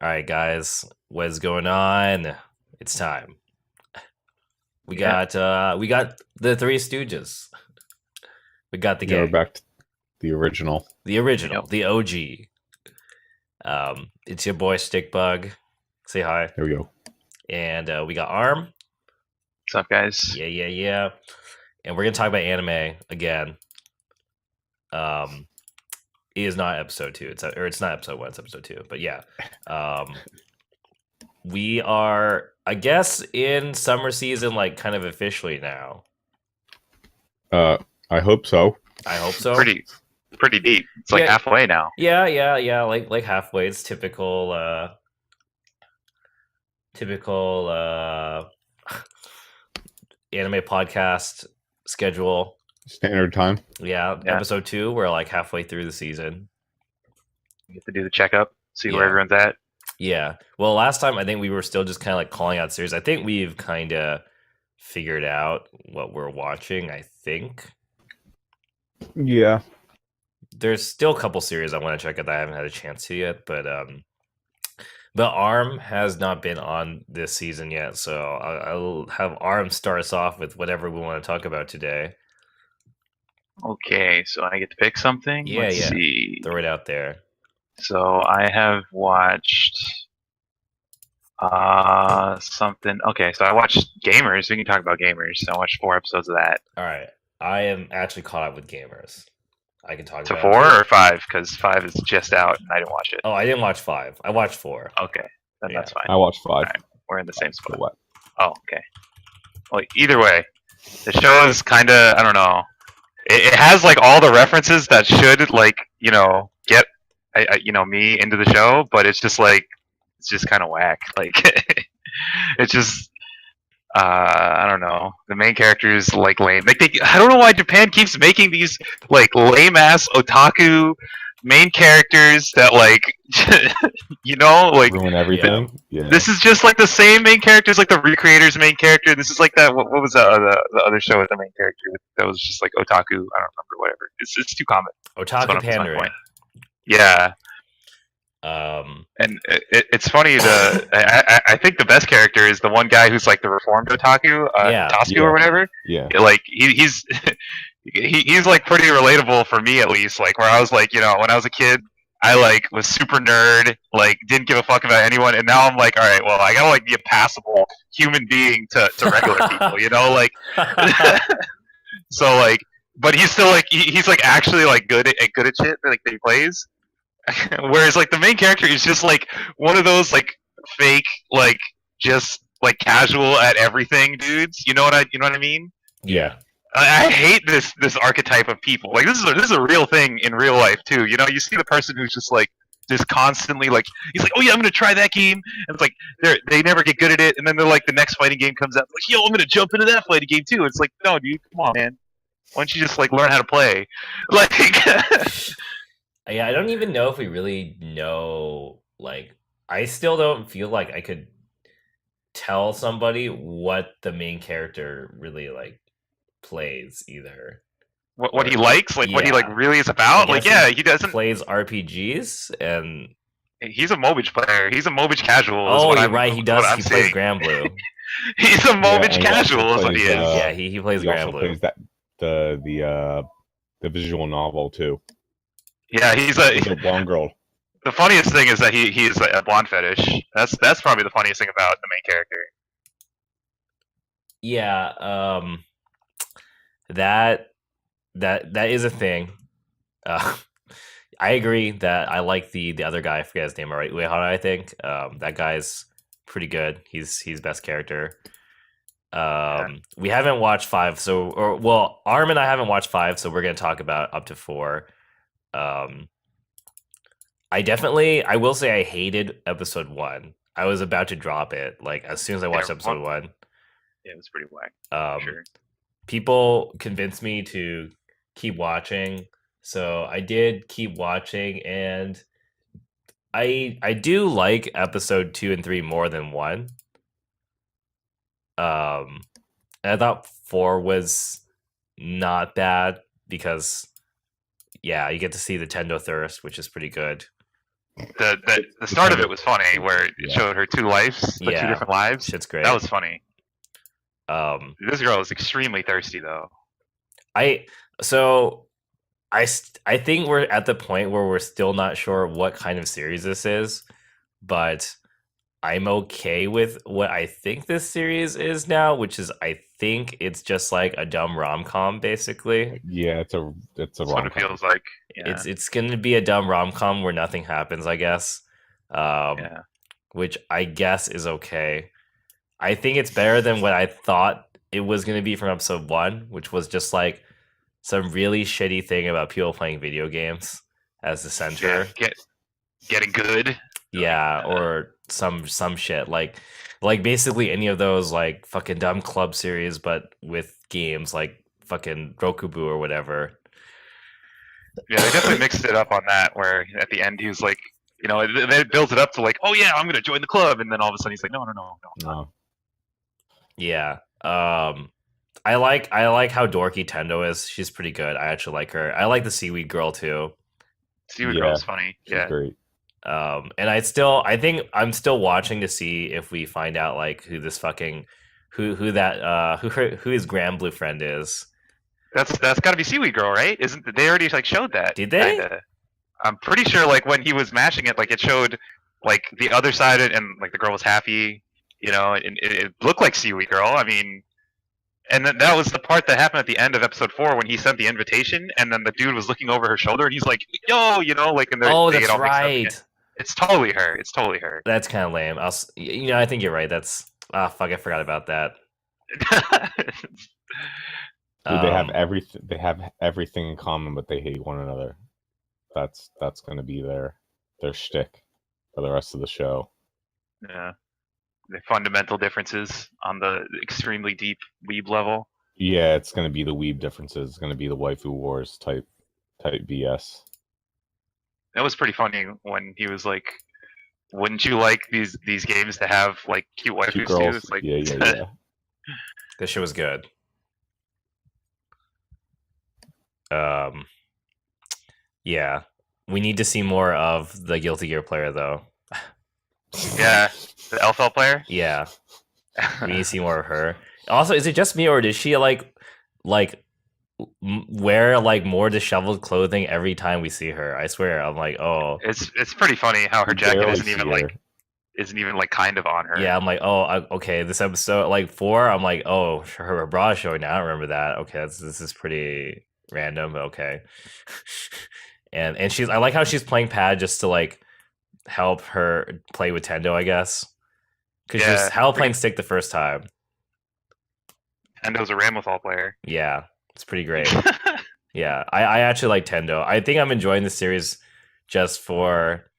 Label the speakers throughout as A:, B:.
A: All right, guys, what's going on? It's time. We got the Three Stooges. We got the
B: Yeah, we're
A: gang,
B: back to the original.
A: the OG. It's your boy Stickbug. Say hi.
B: There we go.
A: And we got Arm.
C: What's up, guys?
A: Yeah. And we're gonna talk about anime again. It is not episode 2. It's not episode 1. It's episode 2. But yeah, we are, I guess, in summer season, like kind of officially now.
B: I hope so.
A: I hope so.
C: Pretty deep. It's like halfway now.
A: Yeah. Like halfway. It's typical anime podcast schedule.
B: Standard time.
A: Yeah, episode 2. We're like halfway through the season.
C: You get to do the checkup, see where everyone's at.
A: Yeah. Well, last time I think we were still just kind of like calling out series. I think we've kind of figured out what we're watching. I think.
B: Yeah.
A: There's still a couple series I want to check out that I haven't had a chance to yet, but Arm has not been on this season yet, so I'll have Arm start us off with whatever we want to talk about today.
C: Okay, so I get to pick something. Let's see.
A: Throw it out there.
C: So I have watched something. Okay, so I watched Gamers. We can talk about Gamers. I watched 4 episodes of that.
A: All right, I am actually caught up with Gamers. I can talk
C: to
A: about
C: 4 or 5 because 5 is just out and I didn't watch it.
A: Oh, I didn't watch 5. I watched 4.
C: Okay, then that's fine.
B: I watched 5.
C: Right, we're in the same spot.
B: What?
C: Oh, okay. Well, either way, the show is kind of, I don't know. It has like all the references that should like get me into the show, but it's just kind of whack. Like it's just I don't know. The main character is like lame. Like I don't know why Japan keeps making these like lame ass otaku main characters that like like
B: ruin everything. Yeah.
C: This is just like the same main characters, like the Recreators main character. This is like that. What was the other show with the main character that was just like otaku? I don't remember. Whatever. It's too common.
A: Otaku pandering.
C: Yeah. And it's funny. I think the best character is the one guy who's like the reformed otaku, Tasku or whatever.
B: Yeah.
C: Like he's he's like pretty relatable for me at least. Like where I was like, when I was a kid, I like was super nerd, like didn't give a fuck about anyone, and now I'm like, all right, well, I gotta like be a passable human being to regular people, like. So like, but he's still like he's like actually like good at shit like that he plays. Whereas like the main character is just like one of those like fake like just like casual at everything dudes. You know what I mean?
A: Yeah.
C: I hate this archetype of people. Like this is a real thing in real life too. You see the person who's just like just constantly like he's like, oh yeah, I'm gonna try that game, and it's like they never get good at it, and then they're like the next fighting game comes out, like yo, I'm gonna jump into that fighting game too. It's like no, dude, come on, man. Why don't you just like learn how to play? Like,
A: yeah, I don't even know if we really know. Like, I still don't feel like I could tell somebody what the main character really like plays either.
C: What he likes, like what he like really is about. Like he doesn't
A: plays RPGs and
C: he's a Mobage player. He's a Mobage casual.
A: Oh, you're right. He does. He plays Granblue.
C: He's a Mobage casual. Is what he is.
A: Yeah, he plays Granblue.
B: Also plays that the visual novel too.
C: Yeah, he's a
B: blonde girl.
C: The funniest thing is that he's a blonde fetish. That's probably the funniest thing about the main character.
A: Yeah, that is a thing. I agree that I like the other guy. I forget his name. Right, Uehara, I think. That guy's pretty good. He's best character. We haven't watched 5, Arm and I haven't watched 5, so we're gonna talk about up to 4. I will say I hated episode 1. I was about to drop it like as soon as I watched episode 1.
C: Yeah, it was pretty whack. Sure.
A: People convinced me to keep watching, so I did keep watching, and I do like episode 2 and 3 more than 1. And I thought 4 was not bad because you get to see the Tendo Thirst, which is pretty good.
C: The start of it was funny, where it
B: Yeah.
C: showed her two lives, the
A: Yeah.
C: two different lives.
A: Shit's great.
C: That was funny.
A: Um,
C: This girl is extremely thirsty, though.
A: I think we're at the point where we're still not sure what kind of series this is, but I'm okay with what I think this series is now, which is I think it's just like a dumb rom-com basically.
B: Yeah, it's a
C: That's what it
B: rom-com.
C: feels like. Yeah.
A: It's going to be a dumb rom-com where nothing happens, I guess.
C: Yeah.
A: Which I guess is okay. I think it's better than what I thought it was going to be from episode 1, which was just like some really shitty thing about people playing video games as the center.
C: Yeah, getting good.
A: Yeah, or some shit like basically any of those like fucking dumb club series, but with games like fucking Rokubu or whatever.
C: Yeah, they definitely mixed it up on that. Where at the end he was like, you know, it builds it up to like, oh yeah, I'm gonna join the club, and then all of a sudden he's like, no.
B: No.
A: Yeah. I like how dorky Tendo is. She's pretty good. I actually like her. I like the seaweed girl too.
C: Seaweed
B: Yeah,
C: Girl's funny.
B: She's
C: Yeah.
B: great.
A: And I think I'm still watching to see if we find out like who this fucking who his grand blue friend is.
C: That's got to be Seaweed Girl, right? Isn't they already like showed that?
A: Did they?
C: Kinda. I'm pretty sure like when he was mashing it, like it showed like the other side of it, and like the girl was happy, you know, and it looked like Seaweed Girl. I mean, and then that was the part that happened at the end of episode 4 when he sent the invitation, and then the dude was looking over her shoulder, and he's like, "Yo," you know, like, and
A: Oh,
C: they
A: that's
C: get all mixed up again.
A: right.
C: It's totally her. It's totally her.
A: That's kind of lame. You know, I think you're right. That's fuck, I forgot about that.
B: Dude, they have everything. They have everything in common, but they hate one another. That's gonna be their shtick for the rest of the show.
C: Yeah. The fundamental differences on the extremely deep weeb level.
B: Yeah, it's gonna be the weeb differences. It's gonna be the waifu wars type BS.
C: That was pretty funny when he was like, "Wouldn't you like these games to have like cute waifus
B: Cute
C: too?"
B: girls.
C: It's like,
B: Yeah.
A: This shit was good. Yeah, we need to see more of the Guilty Gear player though.
C: yeah, the LFL player.
A: Yeah, we need to see more of her. Also, is it just me or does she like wear like more disheveled clothing every time we see her? I swear, I'm like, oh,
C: It's pretty funny how her
B: You
C: jacket
B: barely
C: isn't
B: see
C: even
B: her.
C: like kind of on her.
A: yeah. I'm like, oh, okay. This episode, like 4, I'm like, oh, her bra is showing now. I don't remember that. Okay, this is pretty random. But okay, and I like how she's playing pad just to like help her play with Tendo, I guess, because
C: Yeah.
A: she's how playing stick the first time.
C: Tendo's a Ramlethal player.
A: Yeah, it's pretty great. Yeah, I actually like Tendo. I think I'm enjoying the series just for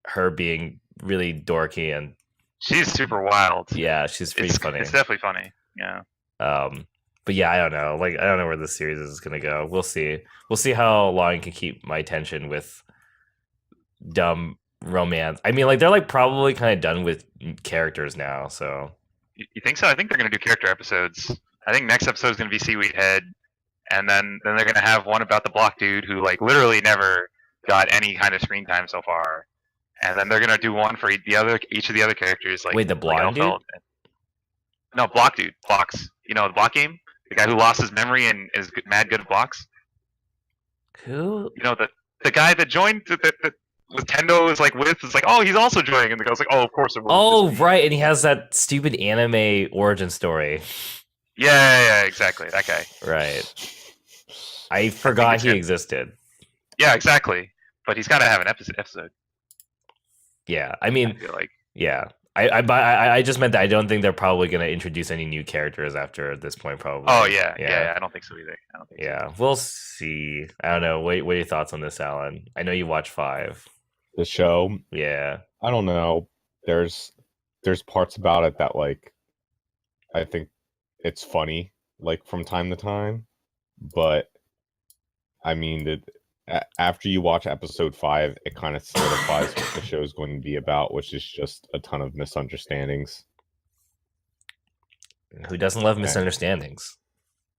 A: her being really dorky and
C: She's super wild.
A: yeah, she's pretty funny.
C: It's definitely funny. Yeah.
A: But yeah, I don't know. Like, I don't know where this series is gonna go. We'll see. We'll see how long I can keep my attention with dumb romance. I mean, like they're like probably kind of done with characters now. So
C: You think so? I think they're gonna do character episodes. I think next episode is gonna be Seaweed Head, and then they're gonna have one about the block dude who like literally never got any kind of screen time so far, and then they're gonna do one for each of the other characters. Like
A: wait, the blonde dude?
C: No, block dude. Blocks. You know the block game? The guy who lost his memory and is mad good at blocks.
A: Who?
C: You know the guy that joined that with Tendo is like with is like, oh, he's also joining, and the guy's like, oh, of course it will.
A: Oh, right, and he has that stupid anime origin story.
C: Yeah, exactly. That guy.
A: Right. I forgot
C: it's
A: he
C: him.
A: existed.
C: Yeah, exactly. But he's got to have an episode.
A: Yeah, I
C: I
A: mean,
C: feel like.
A: yeah. I just meant that I don't think they're probably going to introduce any new characters after this point. Probably.
C: Oh yeah. I don't think so either. I don't think.
A: Yeah, we'll see. I don't know. What are your thoughts on this, Alan? I know you watch 5.
B: The show,
A: Yeah.
B: I don't know. There's parts about it that like I think it's funny, like from time to time, but I mean after you watch episode 5, it kind of solidifies what the show is going to be about, which is just a ton of misunderstandings.
A: Who doesn't love
B: Okay.
A: misunderstandings?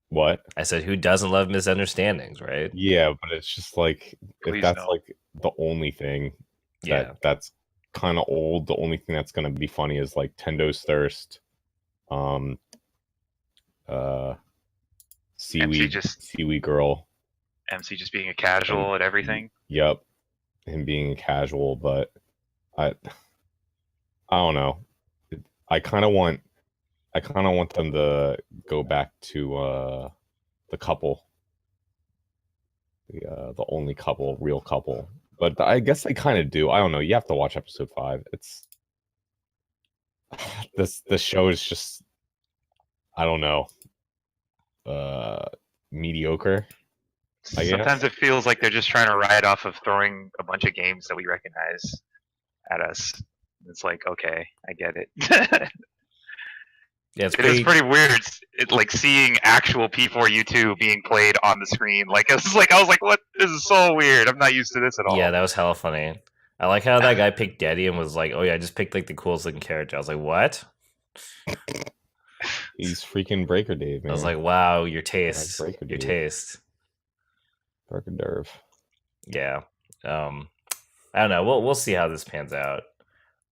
B: What?
A: I said, who doesn't love misunderstandings, right?
B: Yeah, but it's just like
C: Please
B: that's
C: no.
B: like the only thing.
A: Yeah.
B: That's kind of old. The only thing that's gonna be funny is like Tendo's Thirst, um, Seaweed Girl.
C: MC just being a casual at everything.
B: Yep, him being casual, but I don't know. I kind of want them to go back to the couple, the only couple, real couple. But I guess they kind of do. I don't know. You have to watch episode 5. It's this show is just, I don't know, mediocre. I guess.
C: Sometimes it feels like they're just trying to ride off of throwing a bunch of games that we recognize at us. It's like, okay, I get it.
A: Yeah,
C: It is pretty weird. Like seeing actual P4U2 being played on the screen. Like I was like, what? This is so weird. I'm not used to this at all.
A: Yeah, that was hella funny. I like how that guy picked Daddy and was like, "Oh yeah, I just picked like the coolest looking character." I was like, "What?"
B: He's freaking Breaker Dave, man.
A: I was like, "Wow, your taste,
B: Breaker
A: your
B: Dave.
A: taste."
B: Breaker Derv.
A: Yeah. I don't know. We'll see how this pans out.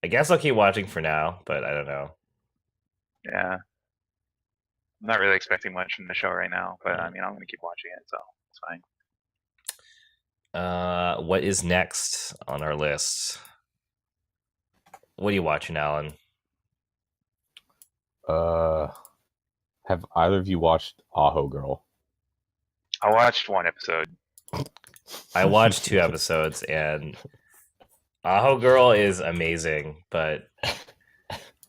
A: I guess I'll keep watching for now, but I don't know.
C: Yeah. I'm not really expecting much from the show right now, but I mean, I'm gonna keep watching it, so it's fine.
A: What is next on our list? What are you watching, Alan?
B: Have either of you watched Aho Girl?
C: I watched one episode.
A: I watched 2 episodes, and Aho Girl is amazing, but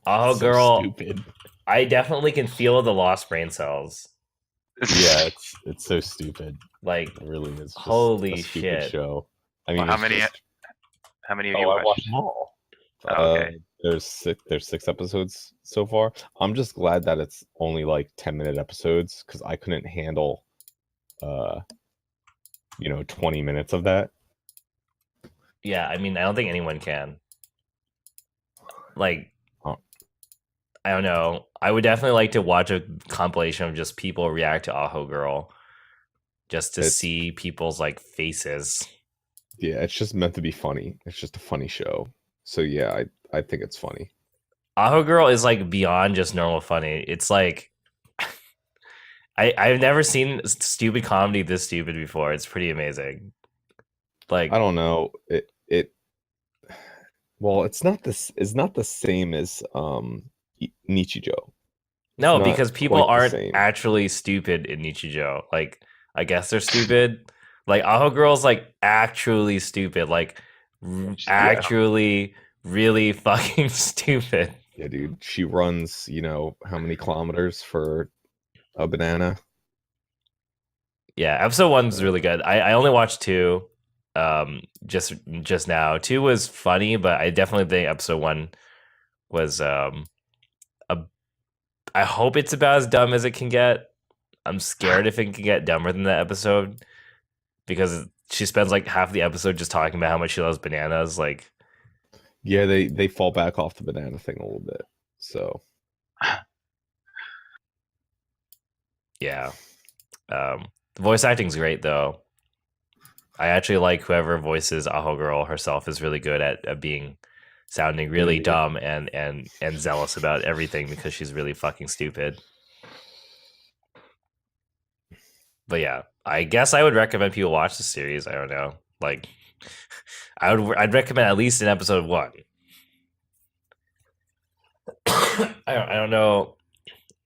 A: Aho
B: So
A: Girl,
B: stupid.
A: I definitely can feel the lost brain cells.
B: Yeah, it's so stupid.
A: Like,
B: It really is. Just
A: holy
B: a stupid
A: shit.
B: show. I mean,
C: Well,
B: it's just-
C: how many of you
B: I watched
C: watched?
B: them all.
C: Oh, okay.
B: There's 6 episodes so far. I'm just glad that it's only like 10-minute episodes because I couldn't handle 20 minutes of that.
A: Yeah, I mean, I don't think anyone can. Like,
B: Oh.
A: I don't know. I would definitely like to watch a compilation of just people react to Aho Girl, just to see people's like faces.
B: Yeah, it's just meant to be funny. It's just a funny show. So yeah, I think it's funny.
A: Aho Girl is like beyond just normal funny. It's like I've never seen stupid comedy this stupid before. It's pretty amazing. Like,
B: I don't know. Well, it's not the same as Nichijou.
A: no,
B: not
A: because people
B: quite the
A: aren't
B: same.
A: actually stupid in Nichijou. Like, I guess they're stupid. Like, Aho Girl's like actually stupid. Like, actually really fucking stupid.
B: Yeah, dude. She runs, how many kilometers for a banana?
A: Yeah, episode 1's really good. I only watched 2 just now. 2 was funny, but I definitely think episode 1 was I hope it's about as dumb as it can get. I'm scared if it can get dumber than that episode, because she spends like half the episode just talking about how much she loves bananas. Like,
B: Yeah, they fall back off the banana thing a little bit. So
A: yeah. The voice acting's great though. I actually like whoever voices Aho Girl herself is really good at sounding really
B: Yeah.
A: dumb and zealous about everything because she's really fucking stupid. But yeah, I guess I would recommend people watch the series. I don't know. Like, I'd recommend at least an episode 1. I don't know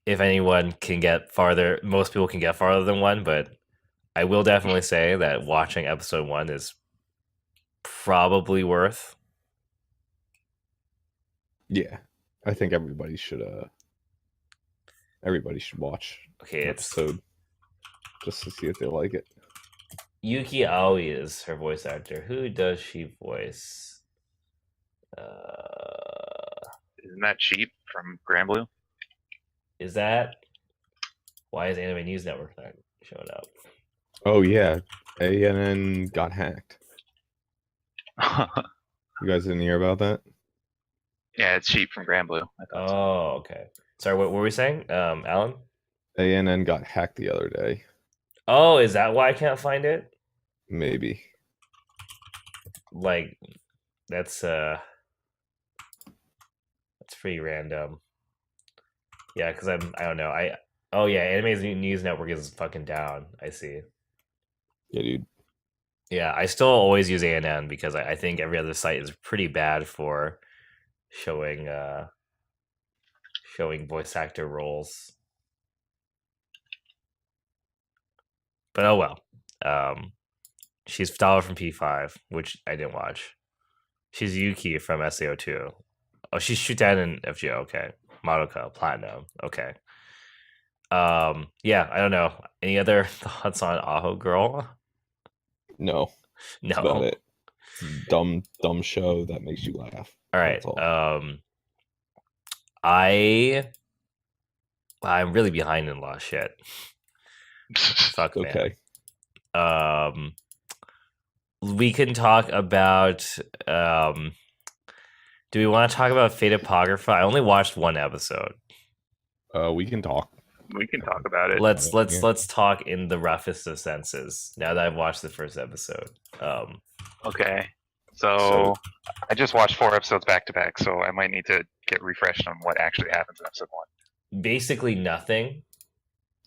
A: if anyone can get farther. Most people can get farther than 1, but I will definitely say that watching episode 1 is probably worth.
B: yeah, I think everybody should watch
A: Okay,
B: an
A: it's
B: episode just to see if they like it.
A: Yuki Aoi is her voice actor. Who does she voice?
C: Isn't that Sheep from Grand Blue?
A: Is that why is Anime News Network not showing up?
B: Oh yeah, ANN got hacked. You guys didn't hear about that?
C: Yeah, it's Sheep from Grand Blue. I thought so.
A: Oh, okay. Sorry, what were we saying, Alan?
B: ANN got hacked the other day.
A: Oh, is that why I can't find it?
B: Maybe.
A: Like, That's pretty random. Yeah, because I don't know. Oh yeah, Anime's News Network is fucking down. I see.
B: Yeah, dude.
A: Yeah, I still always use ANN because I think every other site is pretty bad for showing voice actor roles. But oh well. She's Futaba from P5, which I didn't watch. She's Yuki from SAO2. Oh, she's Shutan in FGO. Okay, Madoka Platinum. Okay. Yeah, I don't know. Any other thoughts on Aho Girl?
B: No,
A: No.
B: that's about it. Dumb show that makes you laugh.
A: All right.
B: That's all.
A: I'm really behind in a lot of shit. Fuck man.
B: Okay.
A: We can talk about. Do we want to talk about Fate Apocrypha? I only watched one episode.
B: We can talk.
C: We can talk about it.
A: Let's talk in the roughest of senses. Now that I've watched the first episode.
C: Okay. So I just watched 4 episodes back to back, so I might need to get refreshed on what actually happens in episode 1.
A: Basically nothing.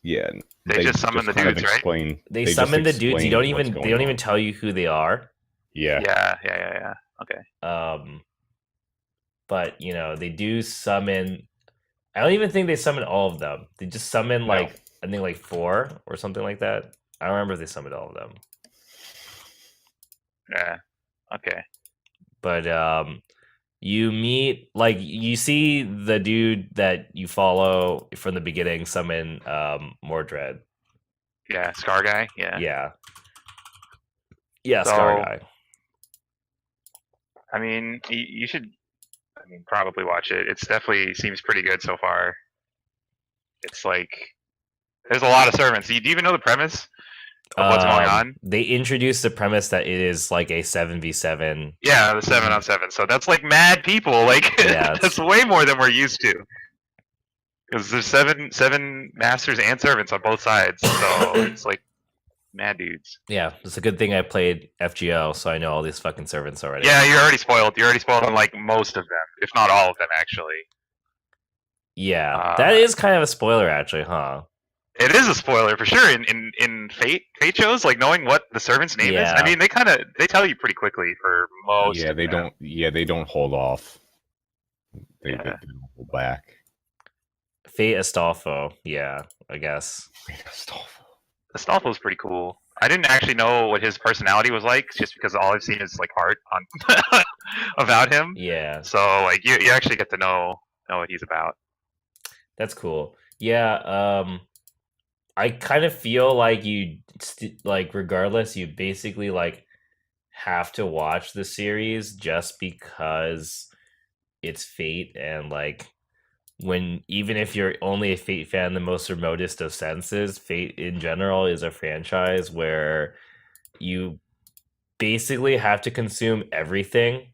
B: Yeah.
C: They just summon the
B: kind of
C: dudes, right?
B: explain,
A: They
B: just
A: summon the dudes. They don't
B: explain
A: even tell you who they are.
B: Yeah.
C: Yeah. Okay.
A: But you know, they do summon. I don't even think they summon all of them. They just summon I think like 4 or something like that. I don't remember if they summoned all of them.
C: Yeah. Okay.
A: But you meet you see the dude that you follow from the beginning summon Mordred.
C: Yeah, Scar guy. Yeah.
A: Yeah, Scar guy.
C: I mean, you should. I mean, probably watch it. It's definitely seems pretty good so far. It's like there's a lot of servants. Do you even know the premise of what's going on?
A: They introduced the premise that it is like a 7v7.
C: Yeah, the 7-on-7. So that's like mad people. Like
A: Yeah,
C: that's way more than we're used to. Because there's seven masters and servants on both sides. So it's like mad dudes.
A: Yeah, it's a good thing I played FGO, so I know all these fucking servants already.
C: Yeah, you're already spoiled. You're already spoiled on like most of them, if not all of them, actually.
A: Yeah, that is kind of a spoiler, actually, huh?
C: It is a spoiler for sure. In Fate shows, like knowing what the servant's name is. I mean, they tell you pretty quickly for most.
B: Yeah, they
C: them.
B: don't. Yeah, they don't hold off. They don't hold back.
A: Fate Astolfo, yeah, I guess.
B: Fate Astolfo.
C: Astolfo's pretty cool. I didn't actually know what his personality was like, just because all I've seen is like art on about him.
A: Yeah.
C: So like you actually get to know what he's about.
A: That's cool. Yeah. I kind of feel like you regardless, you basically like have to watch the series just because it's Fate, and like even if you're only a Fate fan in the most remotest of senses, Fate in general is a franchise where you basically have to consume everything,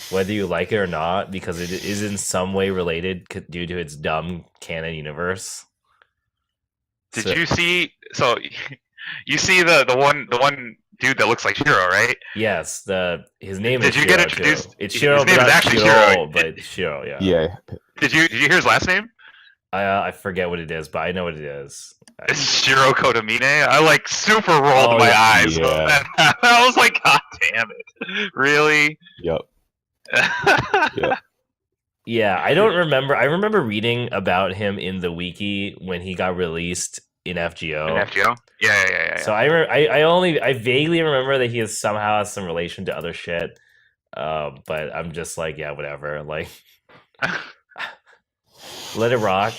A: whether you like it or not, because it is in some way related due to its dumb canon universe.
C: Did you see? So you see the one dude that looks like Shiro, right?
A: Yes. His name
C: is
A: Shiro.
C: Did you get introduced?
A: Too. It's Shiro,
C: his name
A: but
C: is actually Shiro.
A: But Shiro, yeah.
B: Yeah.
C: Did you hear his last name?
A: I forget what it is, but I know what it is.
C: It's Shiro Kotomine. I like super rolled my eyes.
B: Yeah.
C: I was like, God damn it! Really?
B: Yep.
C: Yep.
A: Yeah, I don't remember. I remember reading about him in the wiki when he got released in FGO.
C: In FGO? Yeah.
A: So I vaguely remember that he is somehow has some relation to other shit. But I'm just like, yeah, whatever. Like, let it rock.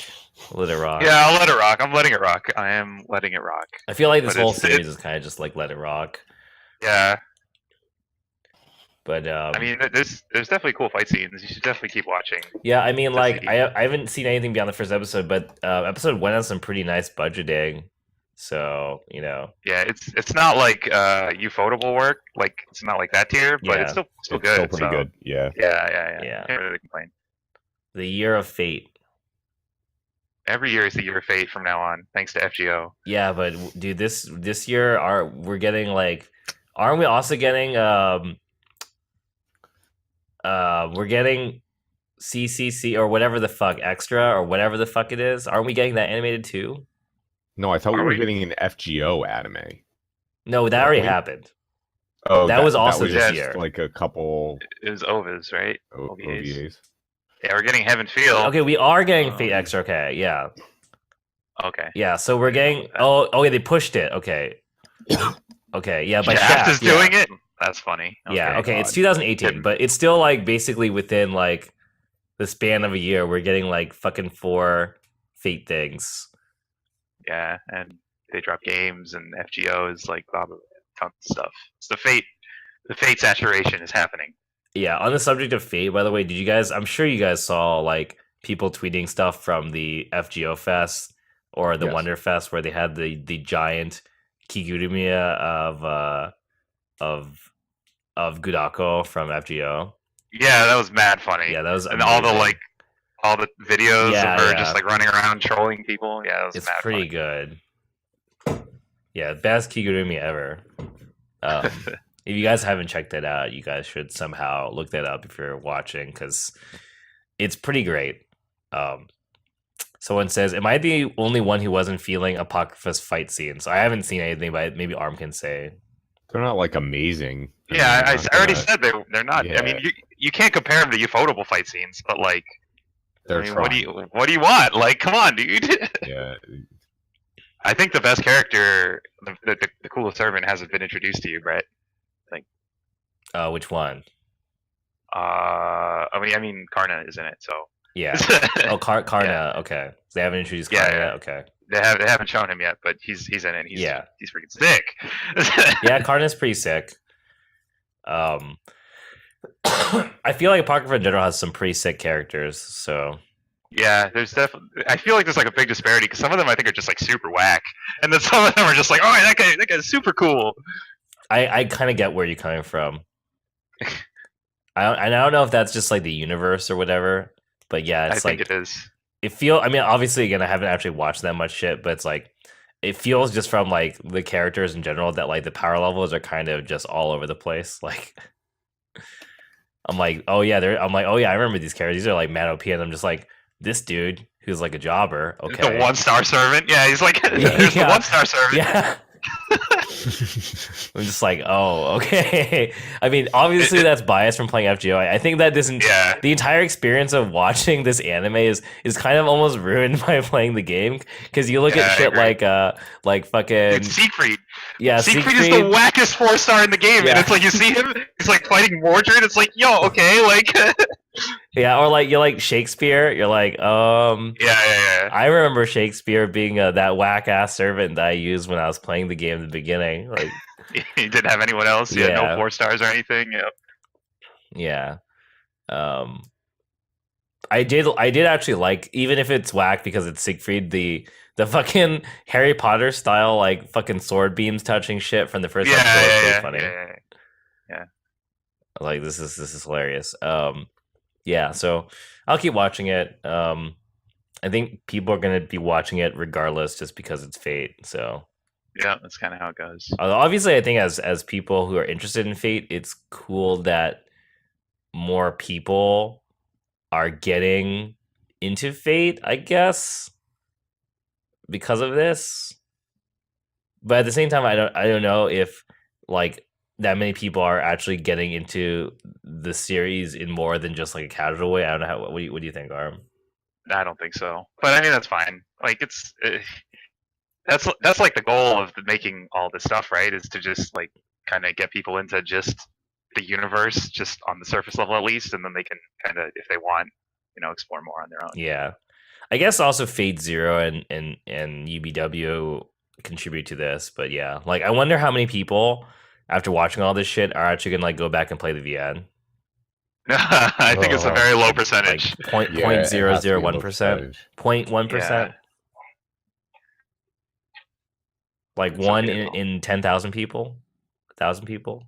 A: Let it rock.
C: Yeah, I'll let it rock. I'm letting it rock. I am letting it rock.
A: I feel like this whole series is kind of just like let it rock.
C: Yeah.
A: But
C: I mean, there's definitely cool fight scenes. You should definitely keep watching.
A: Yeah, I mean, like I haven't seen anything beyond the first episode, but episode 1 has some pretty nice budgeting. So
C: Yeah, it's not like ufotable work. Like it's not like that tier, but it's still good.
B: Still pretty good. Yeah.
C: Yeah. Can't really complain.
A: The Year of Fate.
C: Every year is the Year of Fate from now on, thanks to FGO.
A: Yeah, but dude, this year we're getting like, aren't we also getting We're getting CCC or whatever the fuck extra or whatever the fuck it is. Aren't we getting that animated too?
B: No, I thought we
C: Are
B: were
C: we?
B: getting an FGO anime.
A: No, that
B: Weren't
A: already
B: we?
A: happened.
B: Oh,
A: That was also
B: was
A: this
B: just
A: year.
B: like a couple
C: It was OVAs, right?
B: OVAs.
C: Yeah, we're getting Heaven Feel.
A: Okay, we are getting
C: Um,
A: Fate extra. Okay, yeah,
C: Okay.
A: yeah. So we're
C: I didn't know
A: getting.
C: that.
A: Oh, yeah, they pushed it. Okay, okay, yeah. But
C: Shaft is
A: yeah.
C: doing it. That's funny.
A: Yeah, okay, it's
B: God.
A: 2018,
C: Him.
A: but it's still like basically within like the span of a year. We're getting like fucking 4 Fate things.
C: Yeah, and they drop games and FGOs, like blah, blah, blah, tons of stuff. It's the Fate saturation is happening.
A: Yeah, on the subject of Fate, by the way, did you guys? I'm sure you guys saw like people tweeting stuff from the FGO Fest or the
B: Yes.
A: Wonder Fest where they had the giant Kigurumiya of Gudako from FGO.
C: Yeah, that was mad funny.
A: Yeah, that was
C: and all the
A: amazing.
C: all the videos
A: Yeah,
C: of her
A: yeah.
C: just like running around trolling people. Yeah, that was
A: It's
C: mad
A: pretty
C: funny.
A: good. Yeah, best Kigurumi ever. If you guys haven't checked that out, you guys should somehow look that up if you're watching because it's pretty great. Someone says, "Am I the only one who wasn't feeling Apocrypha's fight scenes?" I haven't seen anything, but maybe Arm can say.
B: They're not like amazing.
C: Yeah, I
B: They're not
C: already
B: gonna-
C: said they're not. I mean,
B: Yeah.
C: you can't compare them to ufotable fight scenes, but like,
B: They're
C: I mean,
B: trying.
C: what do you want? Like, come on, dude.
B: Yeah,
C: I think the best character, the coolest servant, hasn't been introduced to you, Brett.
A: Which one?
C: I mean, Karna is in it, so
A: Yeah. Oh, Karna.
C: Yeah.
A: Okay. They haven't introduced
C: Yeah,
A: Karna
C: yeah.
A: yet. Okay.
C: they haven't shown him yet, but he's in it. He's freaking sick.
A: Yeah, Karna's pretty sick. I feel like Apocrypha in general has some pretty sick characters. So
C: Yeah, there's definitely. I feel like there's like a big disparity because some of them I think are just like super whack, and then some of them are just like, oh, that guy's super cool.
A: I kind of get where you're coming from. I don't know if that's just like the universe or whatever, but yeah,
C: I
A: it's
C: think
A: like
C: it is.
A: I mean, obviously, again, I haven't actually watched that much shit, but it's like it feels just from like the characters in general that like the power levels are kind of just all over the place. Like, I'm like, oh yeah, I remember these characters. These are like mad OP, and I'm just like, this dude who's like a jobber. Okay,
C: The 1-star servant. Yeah, he's like, there's the
A: Yeah.
C: 1-star servant.
A: yeah. I'm just like, oh, okay. I mean, obviously that's biased from playing FGO. I think that doesn't.
C: Yeah.
A: The entire experience of watching this anime is kind of almost ruined by playing the game because you look
C: Yeah,
A: at
C: I
A: shit
C: agree.
A: like fucking
C: It's Siegfried.
A: yeah,
C: Siegfried is the wackest 4-star in the game,
A: Yeah.
C: and it's like you see him, he's like fighting Mordred. It's like, yo, okay, like,
A: yeah, or like you're like Shakespeare. You're like,
C: yeah.
A: I remember Shakespeare being that whack ass servant that I used when I was playing the game in the beginning. Like,
C: He didn't have anyone else. He had no
A: Yeah.
C: 4-stars or anything. Yeah.
A: yeah. I did actually like, even if it's whack because it's Siegfried, the fucking Harry Potter style like fucking sword beams touching shit from the first episode was really funny.
C: Yeah.
A: Like this is hilarious. Yeah, so I'll keep watching it. I think people are gonna be watching it regardless just because it's Fate. So
C: Yeah, that's kind of how it goes.
A: obviously I think as people who are interested in Fate, it's cool that more people are getting into Fate, I guess, because of this. But at the same time, I don't know if like that many people are actually getting into the series in more than just like a casual way. I don't know how. What do you think, Arm?
C: I don't think so, but I mean that's fine. Like it's that's like the goal of making all this stuff, right? Is to just like kind of get people into just the universe, just on the surface level at least, and then they can kind of, if they want, explore more on their own.
A: Yeah, I guess also Fate Zero and UBW contribute to this, but yeah, like I wonder how many people after watching all this shit are actually gonna like go back and play the VN.
C: I think it's a very low
A: Like
C: percentage.
A: point
B: Yeah, it has to be
A: 0.001%,
B: low percentage.
A: 0.1%, like
C: Some
A: one
C: people.
A: in 10,000 people, 1,000 people.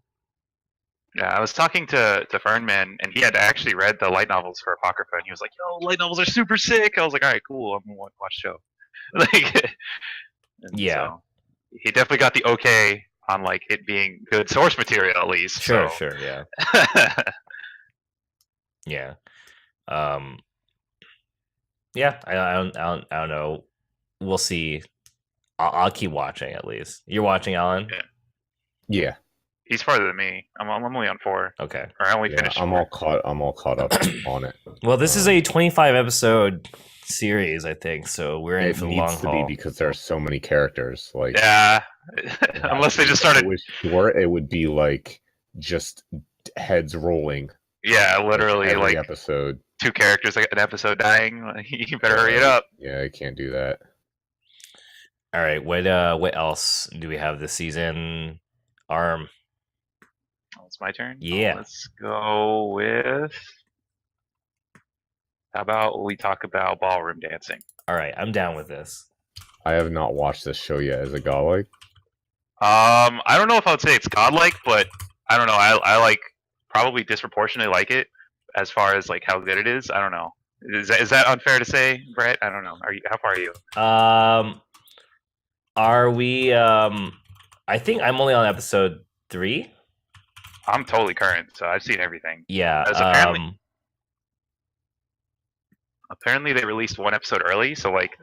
C: Yeah, I was talking to Fernman, and he had actually read the light novels for Apocrypha, and he was like, "Yo, light novels are super sick." I was like, "All right, cool. I'm gonna watch the show." Like, and
A: Yeah.
C: so he definitely got the okay on like it being good source material at least.
A: Sure,
C: so.
A: sure, yeah. Yeah. Um. Yeah. I don't know. We'll see. I'll keep watching at least. You're watching, Alan?
C: Yeah.
B: Yeah,
C: He's farther than me. I'm only on 4,
A: Okay.
C: or I only
B: yeah.
C: finished
B: I'm
C: 4.
B: all caught up on it.
A: Well, this is a 25 episode series, I think. So we're in
B: It
A: for the long
B: needs to be
A: haul.
B: because there are so many characters. Like,
C: Yeah, unless they just
B: if
C: started.
B: it was short, it would be like just heads rolling.
C: Yeah, literally
B: every
C: like
B: episode.
C: 2 characters an episode dying. Like, you better hurry it up.
B: Yeah, I can't do that.
A: All right. What else do we have this season? Arm.
C: Oh, it's my turn.
A: Yeah.
C: Let's go with. How about we talk about ballroom dancing?
A: All right. I'm down with this.
B: I have not watched this show yet. Is it godlike?
C: I don't know if I would say it's godlike, but I don't know. I like probably disproportionately like it as far as like how good it is. I don't know. Is that unfair to say, Brett? I don't know. How far are you?
A: Are we? I think I'm only on episode 3.
C: I'm totally current, so I've seen everything.
A: Yeah.
C: Apparently they released 1 episode early, so like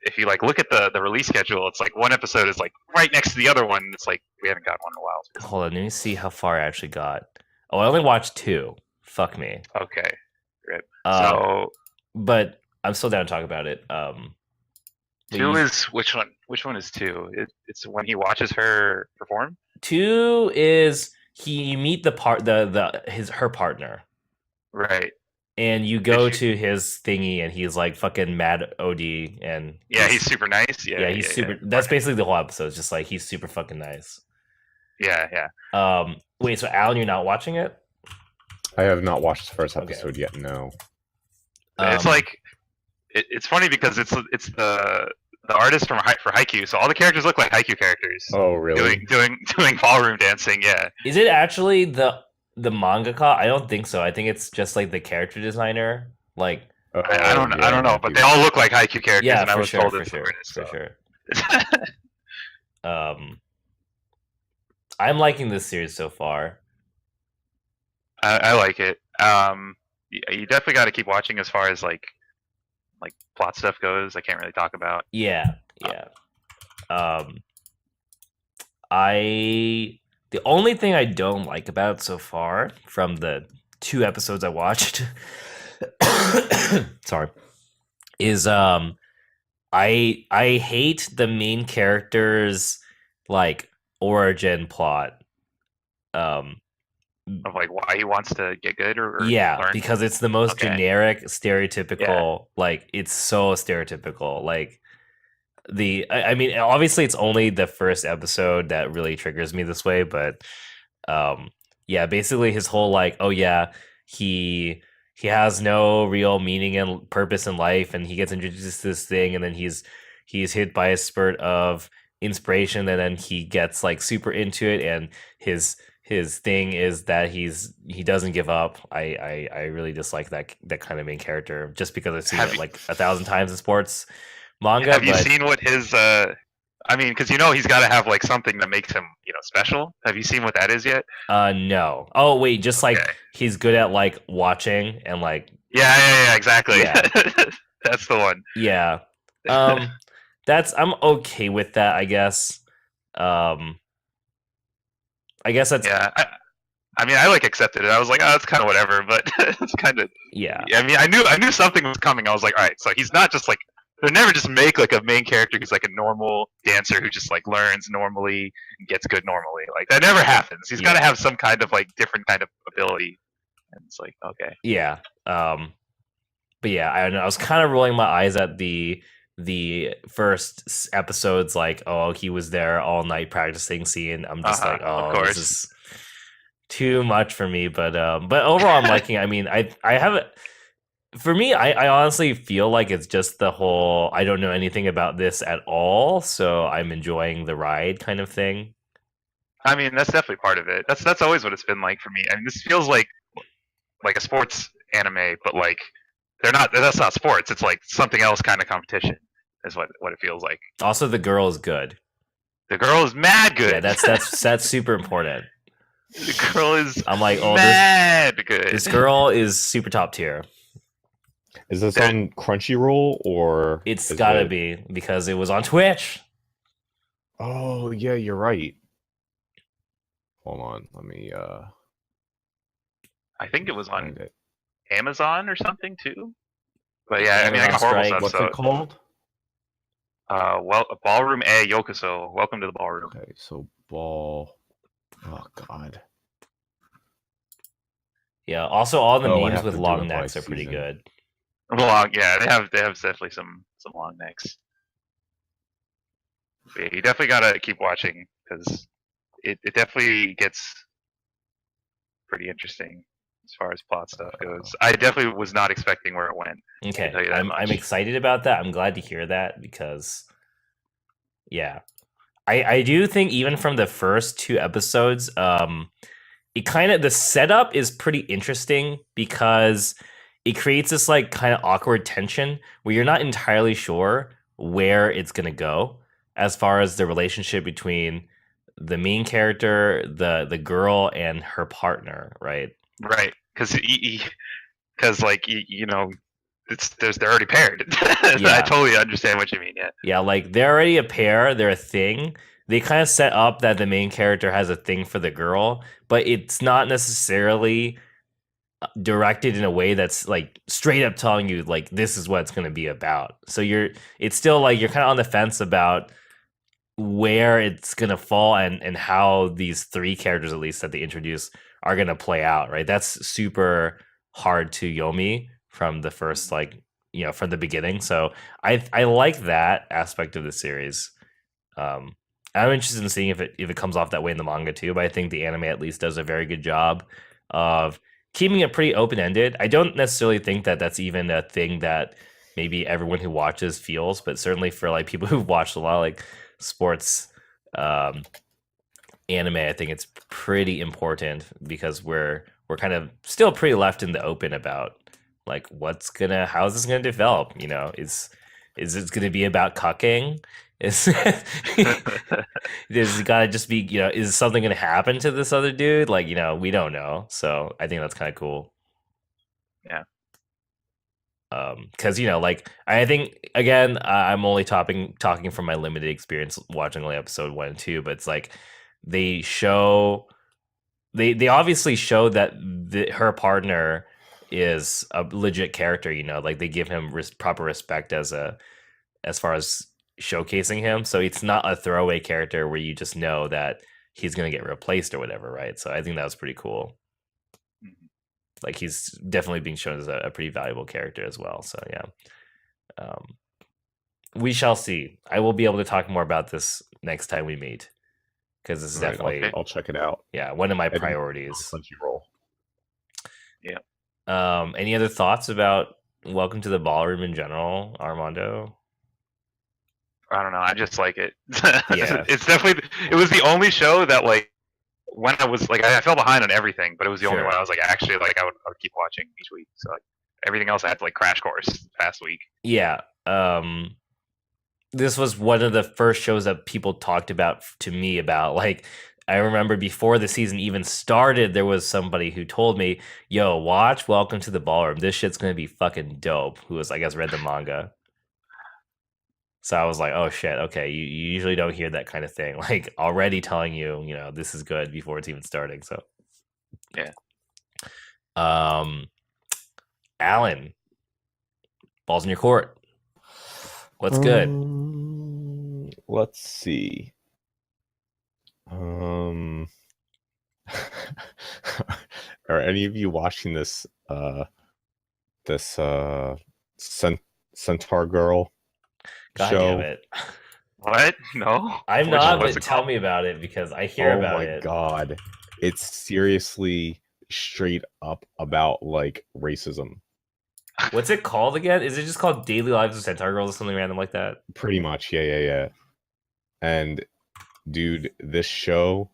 C: if you like look at the release schedule, it's like 1 episode is like right next to the other one. It's like we haven't gotten one in a while.
A: Hold on. Let me see how far I actually got. Oh, I only watched 2. Fuck me.
C: Okay, great. So,
A: but I'm still down to talk about it.
C: 2 is which one? Which one is 2? It's when he watches her perform.
A: 2 is you meet her partner,
C: right?
A: And you go to his thingy, and he's like fucking mad OD, and
C: he's super nice.
A: He's super. That's basically the whole episode. It's just like he's super fucking nice.
C: Yeah.
A: Wait, so Alan, you're not watching it?
B: I have not watched the first episode yet. No.
C: It's like it's funny because it's the artist for Haikyuu, so all the characters look like Haikyuu characters.
B: Oh, really?
C: Doing ballroom dancing. Yeah.
A: Is it actually the mangaka? I don't think so. I think it's just like the character designer. Like
C: I don't know, but they all look like Haikyuu characters.
A: Yeah,
C: and I was told it's
A: for sure. I'm liking this series so far.
C: I like it. You definitely got to keep watching as far as like plot stuff goes. I can't really talk about.
A: Yeah. The only thing I don't like about it so far from the 2 episodes I watched, sorry, is I hate the main character's like origin plot.
C: Of like why he wants to get good or learn?
A: Because it's the most generic, stereotypical. Like it's so stereotypical. Like I mean, obviously it's only the first episode that really triggers me this way, but basically his whole like, oh yeah, he has no real meaning and purpose in life, and he gets introduced to this thing, and then he's hit by a spurt of inspiration, and then he gets like super into it, and his thing is that he doesn't give up. I really dislike that kind of main character, just because I've seen it like 1,000 times in sports manga.
C: Have you seen what his I mean, because he's got to have like something that makes him special. Have you seen what that is yet?
A: No. Oh wait, just like he's good at like watching and like
C: yeah, exactly.
A: Yeah.
C: That's the one.
A: Yeah. I'm okay with that, I guess. I guess that's
C: I mean, I like accepted it. I was like, oh, that's kind of whatever, but it's kind of I mean, I knew something was coming. I was like, all right, so he's not just like they never just make like a main character who's like a normal dancer who just like learns normally and gets good normally. Like that never happens. He's got to have some kind of like different kind of ability. And it's like okay.
A: Yeah. But yeah, I don't know. I was kind of rolling my eyes at the first episodes, like, oh, he was there all night practicing scene. I'm just like, oh, this is too much for me. But overall, I'm liking. I mean, I have it. For me, I honestly feel like it's just the whole I don't know anything about this at all, so I'm enjoying the ride kind of thing.
C: I mean, that's definitely part of it. That's always what it's been like for me. I mean, this feels like a sports anime, but like that's not sports. It's like something else kind of competition is what it feels like.
A: Also, the girl is good.
C: The girl is mad good.
A: Yeah, that's super important.
C: The girl is
A: I'm like, oh,
C: mad good.
A: this girl is super top tier.
B: Is this on Crunchyroll or?
A: It's
B: is
A: gotta
B: it-
A: be because it was on Twitch.
B: Oh yeah, you're right. Hold on, let me
C: I think it was on
B: find it.
C: Amazon or something too. But yeah, I mean, I got
A: Amazon
C: horrible
A: Strike.
C: stuff.
B: What's
C: So,
B: it called?
C: Ballroom A Yokoso. Welcome to the ballroom.
B: Okay, so ball. Oh god.
A: Yeah. Also, all the
B: Oh, I
A: memes
B: have
A: with
B: to do
A: long
B: it by
A: necks are pretty
B: season.
A: good.
C: Long, yeah, they have definitely some long necks. But yeah, you definitely gotta keep watching because it definitely gets pretty interesting as far as plot stuff goes. I definitely was not expecting where it went. I
A: Okay,
C: can tell you that
A: I'm
C: much.
A: excited about that. I'm glad to hear that because, yeah, I do think even from the first 2 episodes, it kind of the setup is pretty interesting because it creates this like kind of awkward tension where you're not entirely sure where it's gonna go as far as the relationship between the main character, the girl, and her partner, right?
C: Right, because like you know, they're already paired.
A: Yeah.
C: I totally understand what you mean. Yeah.
A: Yeah, like they're already a pair, they're a thing. They kind of set up that the main character has a thing for the girl, but it's not necessarily directed in a way that's like straight up telling you like this is what it's going to be about. So it's still like you're kind of on the fence about where it's going to fall and how these 3 characters at least that they introduce are going to play out, right? That's super hard to yomi from the first like, from the beginning. So I like that aspect of the series. I'm interested in seeing if it comes off that way in the manga too, but I think the anime at least does a very good job of keeping it pretty open ended. I don't necessarily think that that's even a thing that maybe everyone who watches feels, but certainly for like people who've watched a lot of like sports anime, I think it's pretty important because we're kind of still pretty left in the open about like how is this gonna develop? Is it gonna be about cucking? Is it gotta just be, is something gonna happen to this other dude? Like, we don't know. So I think that's kind of cool.
C: Yeah.
A: Because like I think again, I'm only talking from my limited experience watching only episode 1 and 2, but it's like they obviously show that her partner is a legit character. Like they give him proper respect as far as showcasing him, so it's not a throwaway character where you just know that he's gonna get replaced or whatever, right? So I think that was pretty cool. Like he's definitely being shown as a pretty valuable character as well. So yeah, we shall see. I will be able to talk more about this next time we meet because this is
B: Right,
A: definitely
B: I'll check it out.
A: Yeah, one of my
B: I didn't-
A: priorities.
B: Crunchyroll.
C: Yeah.
A: Any other thoughts about Welcome to the Ballroom in general, Armando?
C: I don't know. I just like it.
A: Yeah.
C: It was the only show that like when I was like I fell behind on everything, but it was the only
A: Sure.
C: one I was like actually like I would keep watching each week. So like everything else I had to like crash course past week.
A: Yeah. This was one of the first shows that people talked about to me about. Like, I remember before the season even started, there was somebody who told me, "Yo, watch Welcome to the Ballroom. This shit's gonna be fucking dope." Who was, I guess, read the manga. So I was like, "Oh shit, okay." You usually don't hear that kind of thing, like already telling you, this is good before it's even starting. So,
C: Yeah.
A: Alan, balls in your court. What's good?
B: Let's see. Are any of you watching this Centaur Girl
A: God
B: show?
A: damn it.
C: What? No.
A: I'm
C: Which-
A: not,
C: what's
A: but
C: it
A: tell
C: called?
A: me about it because I hear about
B: my
A: it.
B: god. It's seriously straight up about like racism.
A: What's it called again? Is it just called Daily Lives of Centaur Girls or something random like that?
B: Pretty much, yeah. And dude, this show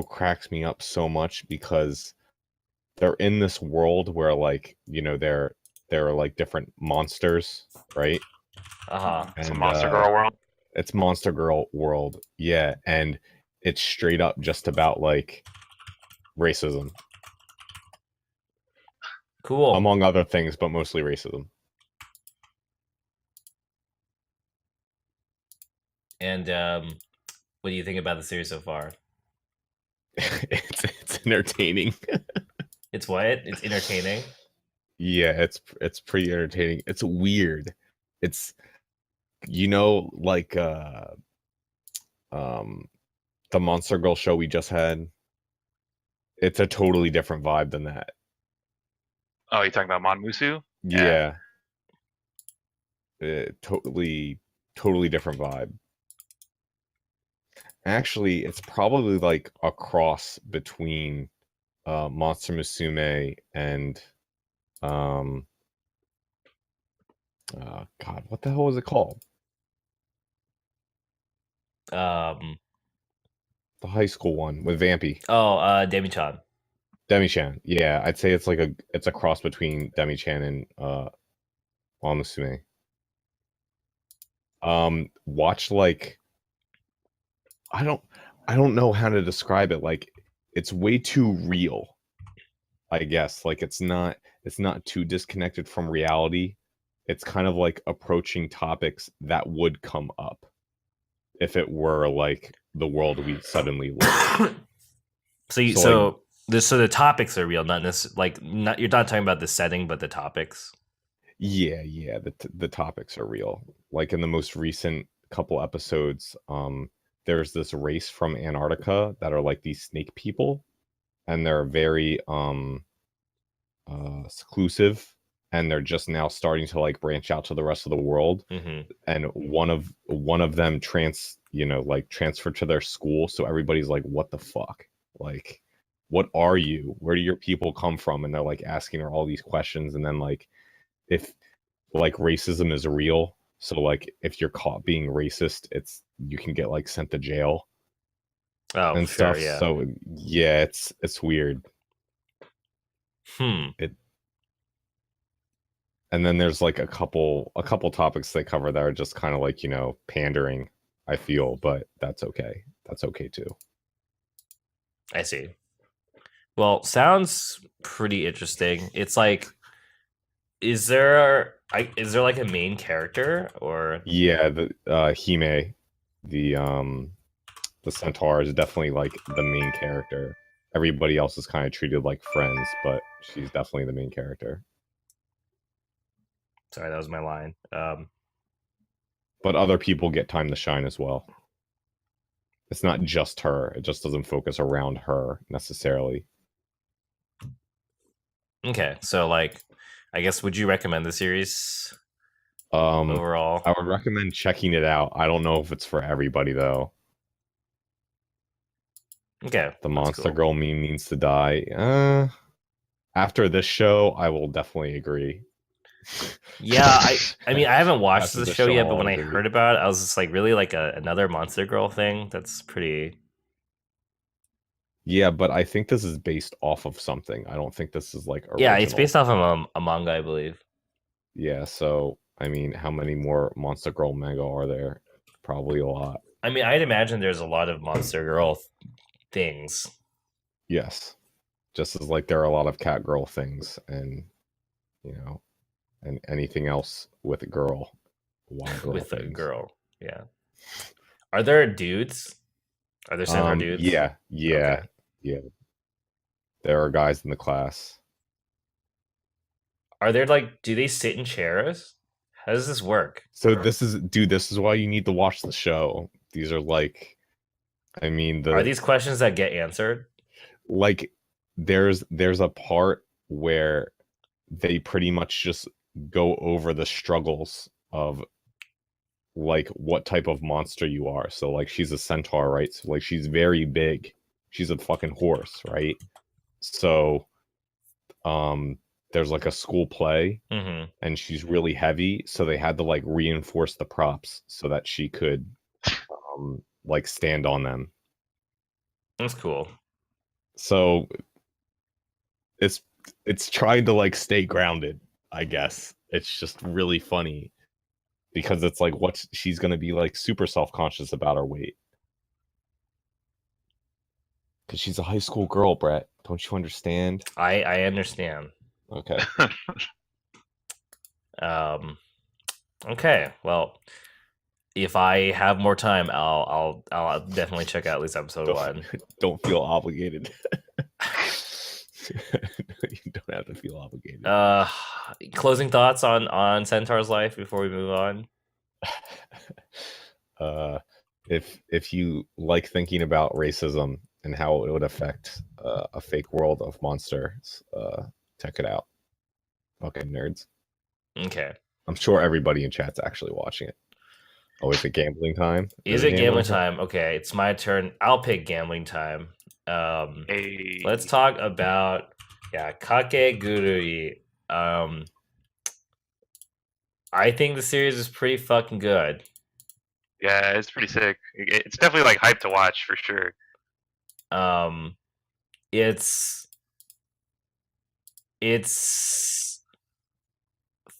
B: cracks me up so much because they're in this world where like, there are like different monsters, right?
C: It's a
B: And,
C: Monster Girl world.
B: It's Monster Girl world, yeah, and it's straight up just about like Racism,
A: Cool.
B: among other things, but mostly racism.
A: And what do you think about the series so far?
B: It's entertaining.
A: It's what? It's entertaining.
B: Yeah, it's pretty entertaining. It's weird. It's like the Monster Girl show we just had. It's a totally different vibe than that.
C: Oh, you talking about Monmusu?
B: Yeah. Totally different vibe. Actually, it's probably like a cross between Monster Musume and God, what the hell was it called?
A: Um.
B: The high school one with Vampy.
A: Oh, Demi-chan.
B: Demi-chan. Yeah, I'd say it's a cross between Demi-chan and Musume. Watch like I don't know how to describe it. Like it's way too real, I guess. Like it's not too disconnected from reality. It's kind of like approaching topics that would come up if it were like the world we suddenly live.
A: So the topics are real, not you're not talking about the setting, but the topics.
B: Yeah, the topics are real. Like in the most recent couple episodes, there's this race from Antarctica that are like these snake people, and they're very seclusive, and they're just now starting to like branch out to the rest of the world.
A: Mm-hmm.
B: And one of them transferred to their school, so everybody's like, what the fuck? Like, what are you? Where do your people come from? And they're like asking her all these questions, and then like if like racism is real, so like if you're caught being racist, you can get like sent to jail and
A: sure,
B: stuff.
A: yeah.
B: So yeah, it's weird. And then there's like a couple topics they cover that are just kind of like, pandering, I feel, but that's okay. That's okay too.
A: I see. Well, sounds pretty interesting. It's like, is there like a main character or?
B: Yeah, the Hime, the centaur, is definitely like the main character. Everybody else is kind of treated like friends, but she's definitely the main character.
A: Sorry, that was my line.
B: But other people get time to shine as well. It's not just her. It just doesn't focus around her necessarily.
A: Okay, so like, I guess, would you recommend the series overall?
B: I would recommend checking it out. I don't know if it's for everybody though.
A: Okay,
B: the Monster Girl meme needs to die. After this show, I will definitely agree.
A: Yeah, I mean, I haven't watched the show yet, but when I heard about it, I was just like, really, like another Monster Girl thing? That's pretty.
B: Yeah, but I think this is based off of something. I don't think this is like original.
A: Yeah, it's based off of a manga, I believe.
B: Yeah, so I mean, how many more Monster Girl manga are there? Probably a lot.
A: I mean, I'd imagine there's a lot of Monster Girl things.
B: Yes, just as like there are a lot of Cat Girl things, and and anything else with a girl,
A: with a girl. Yeah. Are there dudes? Are there centaur dudes?
B: Yeah. Okay. Yeah. There are guys in the class.
A: Are there like? Do they sit in chairs? How does this work?
B: So this is why you need to watch the show. These are like, I mean,
A: are these questions that get answered?
B: Like, there's a part where they pretty much just go over the struggles of like what type of monster you are. So like she's a centaur, right? So like she's very big. She's a fucking horse, right? So there's like a school play, and she's really heavy, so they had to like reinforce the props so that she could like stand on them.
A: That's cool.
B: So it's trying to like stay grounded, I guess. It's just really funny because it's like what she's gonna be like super self-conscious about her weight. Because she's a high school girl, Brett. Don't you understand?
A: I understand.
B: Okay.
A: Okay. Well, if I have more time, I'll definitely check out at least episode
B: Don't,
A: 1.
B: don't feel obligated. You don't have to feel obligated.
A: Closing thoughts on Centaur's life before we move on.
B: If you like thinking about racism and how it would affect a fake world of monsters, check it out. Fucking nerds.
A: Okay.
B: I'm sure everybody in chat's actually watching it. Oh, is it gambling time?
A: Is it gambling time? Okay, it's my turn. I'll pick gambling time.
C: Hey.
A: Let's talk about Kakegurui. I think the series is pretty fucking good.
C: Yeah, it's pretty sick. It's definitely like hype to watch for sure.
A: It's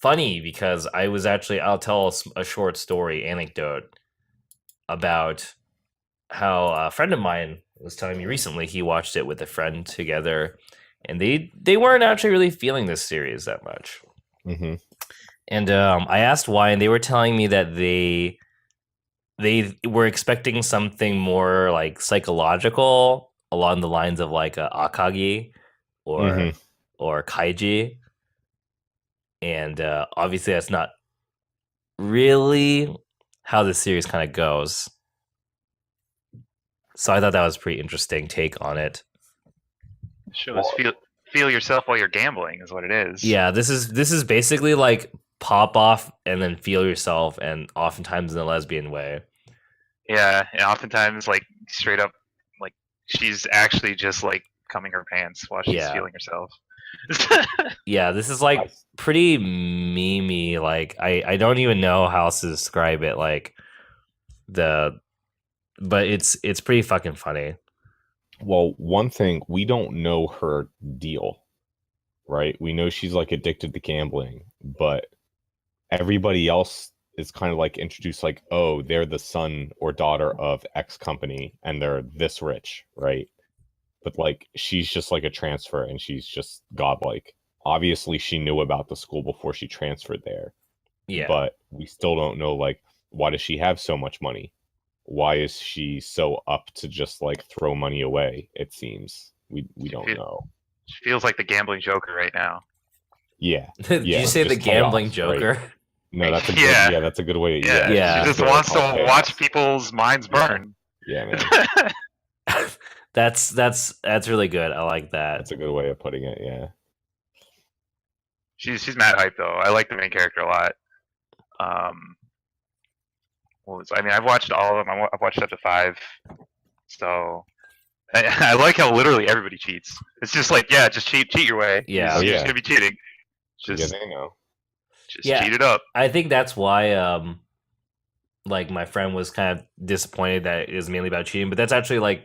A: funny because I'll tell a short story anecdote about how a friend of mine was telling me recently he watched it with a friend together, and they weren't actually really feeling this series that much.
B: Mm-hmm.
A: And I asked why, and they were telling me that they were expecting something more like psychological along the lines of like Akagi or or Kaiji, and obviously that's not really how the series kind of goes. So I thought that was a pretty interesting take on it.
C: Shows feel yourself while you're gambling is what it is.
A: Yeah, this is basically like pop off and then feel yourself, and oftentimes in a lesbian way.
C: Yeah, and oftentimes like straight up, like she's actually just like cumming her pants while she's feeling herself.
A: Yeah, this is like pretty memey. Like I don't even know how else to describe it. Like but it's pretty fucking funny.
B: Well, one thing, we don't know her deal, right? We know she's like addicted to gambling, but everybody else is kind of like introduced like, oh, they're the son or daughter of X company and they're this rich, right? But like she's just like a transfer and she's just godlike. Obviously she knew about the school before she transferred there.
A: Yeah.
B: But we still don't know like why does she have so much money? Why is she so up to just like throw money away? It seems we don't know.
C: She feels like the gambling Joker right now.
B: Yeah.
A: Did you say the gambling
B: chaos,
A: Joker?
B: Right? No, that's a good, that's a good way.
C: Yeah. She just wants to watch people's minds burn.
B: Yeah, man.
A: That's really good. I like that.
B: That's a good way of putting it. Yeah.
C: She's mad hype though. I like the main character a lot. I've watched all of them. I've watched up to 5. So I like how literally everybody cheats. It's just like, just cheat your way.
A: Yeah,
C: you're just gonna be cheating. Just cheat it up.
A: I think that's why like my friend was kind of disappointed that it was mainly about cheating, but that's actually like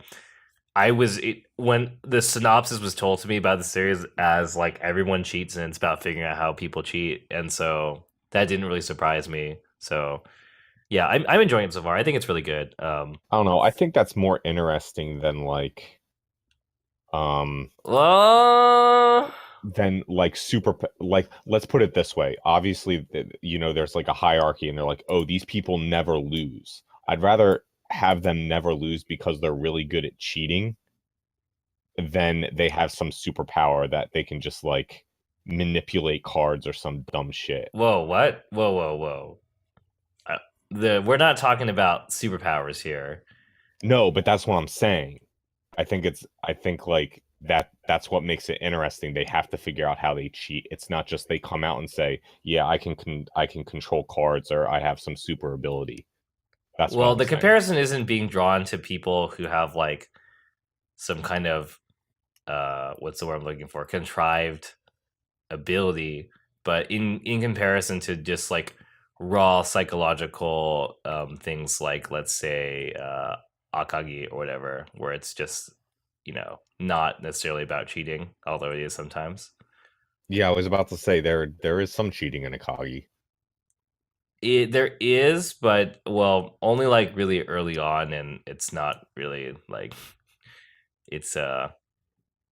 A: when the synopsis was told to me about the series as like everyone cheats and it's about figuring out how people cheat, and so that didn't really surprise me. So yeah, I'm enjoying it so far. I think it's really good.
B: I don't know. I think that's more interesting than like super, like, let's put it this way. Obviously, there's like a hierarchy and they're like, oh, these people never lose. I'd rather have them never lose because they're really good at cheating than they have some superpower that they can just like manipulate cards or some dumb shit.
A: Whoa, what? Whoa. We're not talking about superpowers here.
B: No, but that's what I'm saying. I think like that's what makes it interesting. They have to figure out how they cheat. It's not just they come out and say, "Yeah, I can control cards," or "I have some super ability." That's
A: the comparison isn't being drawn to people who have like some kind of what's the word I'm looking for? Contrived ability, but in comparison to just like raw psychological things like, let's say, Akagi or whatever, where it's just not necessarily about cheating, although it is sometimes.
B: Yeah, I was about to say there is some cheating in Akagi.
A: There is, but only like really early on, and it's not really like it's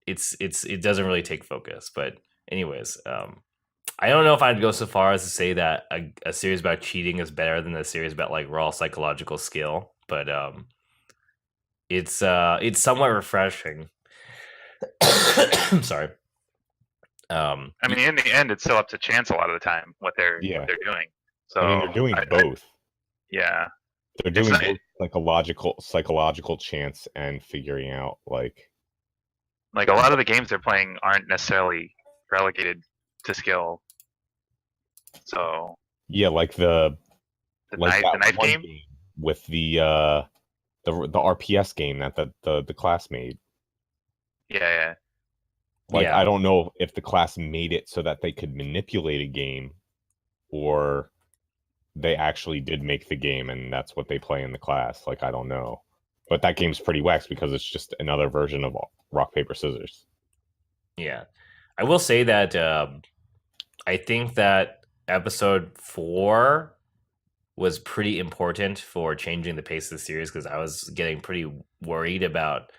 A: it doesn't really take focus. But anyways, I don't know if I'd go so far as to say that a series about cheating is better than a series about like raw psychological skill, but it's somewhat refreshing. I'm sorry.
C: I mean, in the end, it's still up to chance a lot of the time what they're doing. So
B: I mean, they're doing both.
C: Yeah,
B: they're doing both psychological chance and figuring out like
C: a lot of the games they're playing aren't necessarily relegated to skill. So
B: yeah, like the
C: knife game
B: with the RPS game that the class made.
C: Yeah.
B: Like, I don't know if the class made it so that they could manipulate a game, or they actually did make the game and that's what they play in the class. Like, I don't know. But that game's pretty wax because it's just another version of rock, paper, scissors.
A: Yeah. I will say that I think that episode 4 was pretty important for changing the pace of the series, because I was getting pretty worried about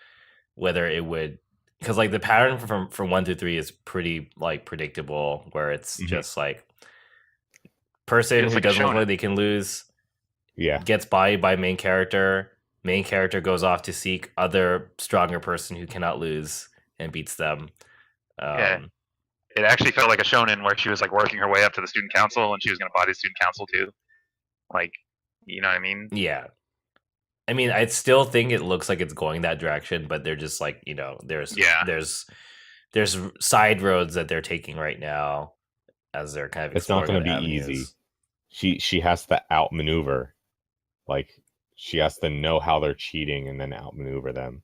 A: whether it would, because like the pattern from 1 through 3 is pretty like predictable, where it's just like person who doesn't look like they can lose gets by main character goes off to seek other stronger person who cannot lose and beats them.
C: It actually felt like a shonen where she was like working her way up to the student council and she was going to body the student council too. Like, you know what I mean?
A: Yeah. I mean, I still think it looks like it's going that direction, but they're just like, there's side roads that they're taking right now as they're kind of.
B: It's not going to be easy. She has to outmaneuver, like she has to know how they're cheating and then outmaneuver them.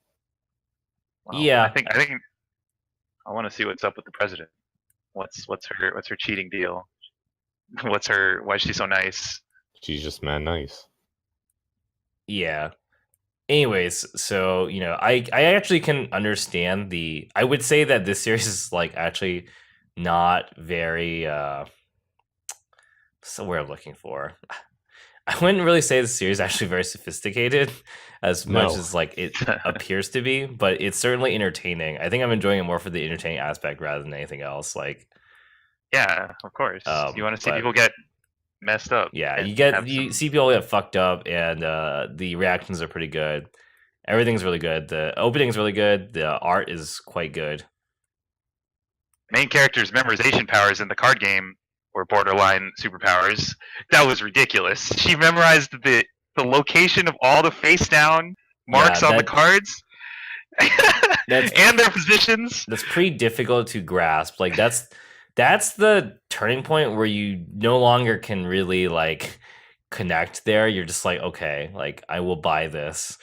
C: Well, yeah, I think I want to see what's up with the president. What's her cheating deal? Why is she so nice?
B: She's just mad nice.
A: Yeah. Anyways, so I actually can understand I would say that this series is like actually not very what's the word I'm looking for? I wouldn't really say the series is actually very sophisticated as much as like it appears to be, but it's certainly entertaining. I think I'm enjoying it more for the entertaining aspect rather than anything else. Like,
C: yeah, of course. You want to see people get messed up.
A: Yeah, you see people get fucked up, and the reactions are pretty good. Everything's really good. The opening's really good. The art is quite good.
C: Main character's memorization powers in the card game were borderline superpowers. That was ridiculous. She memorized the location of all the face down marks on the cards and their positions.
A: That's pretty difficult to grasp. Like that's the turning point where you no longer can really like connect there. You're just like, okay, like I will buy this.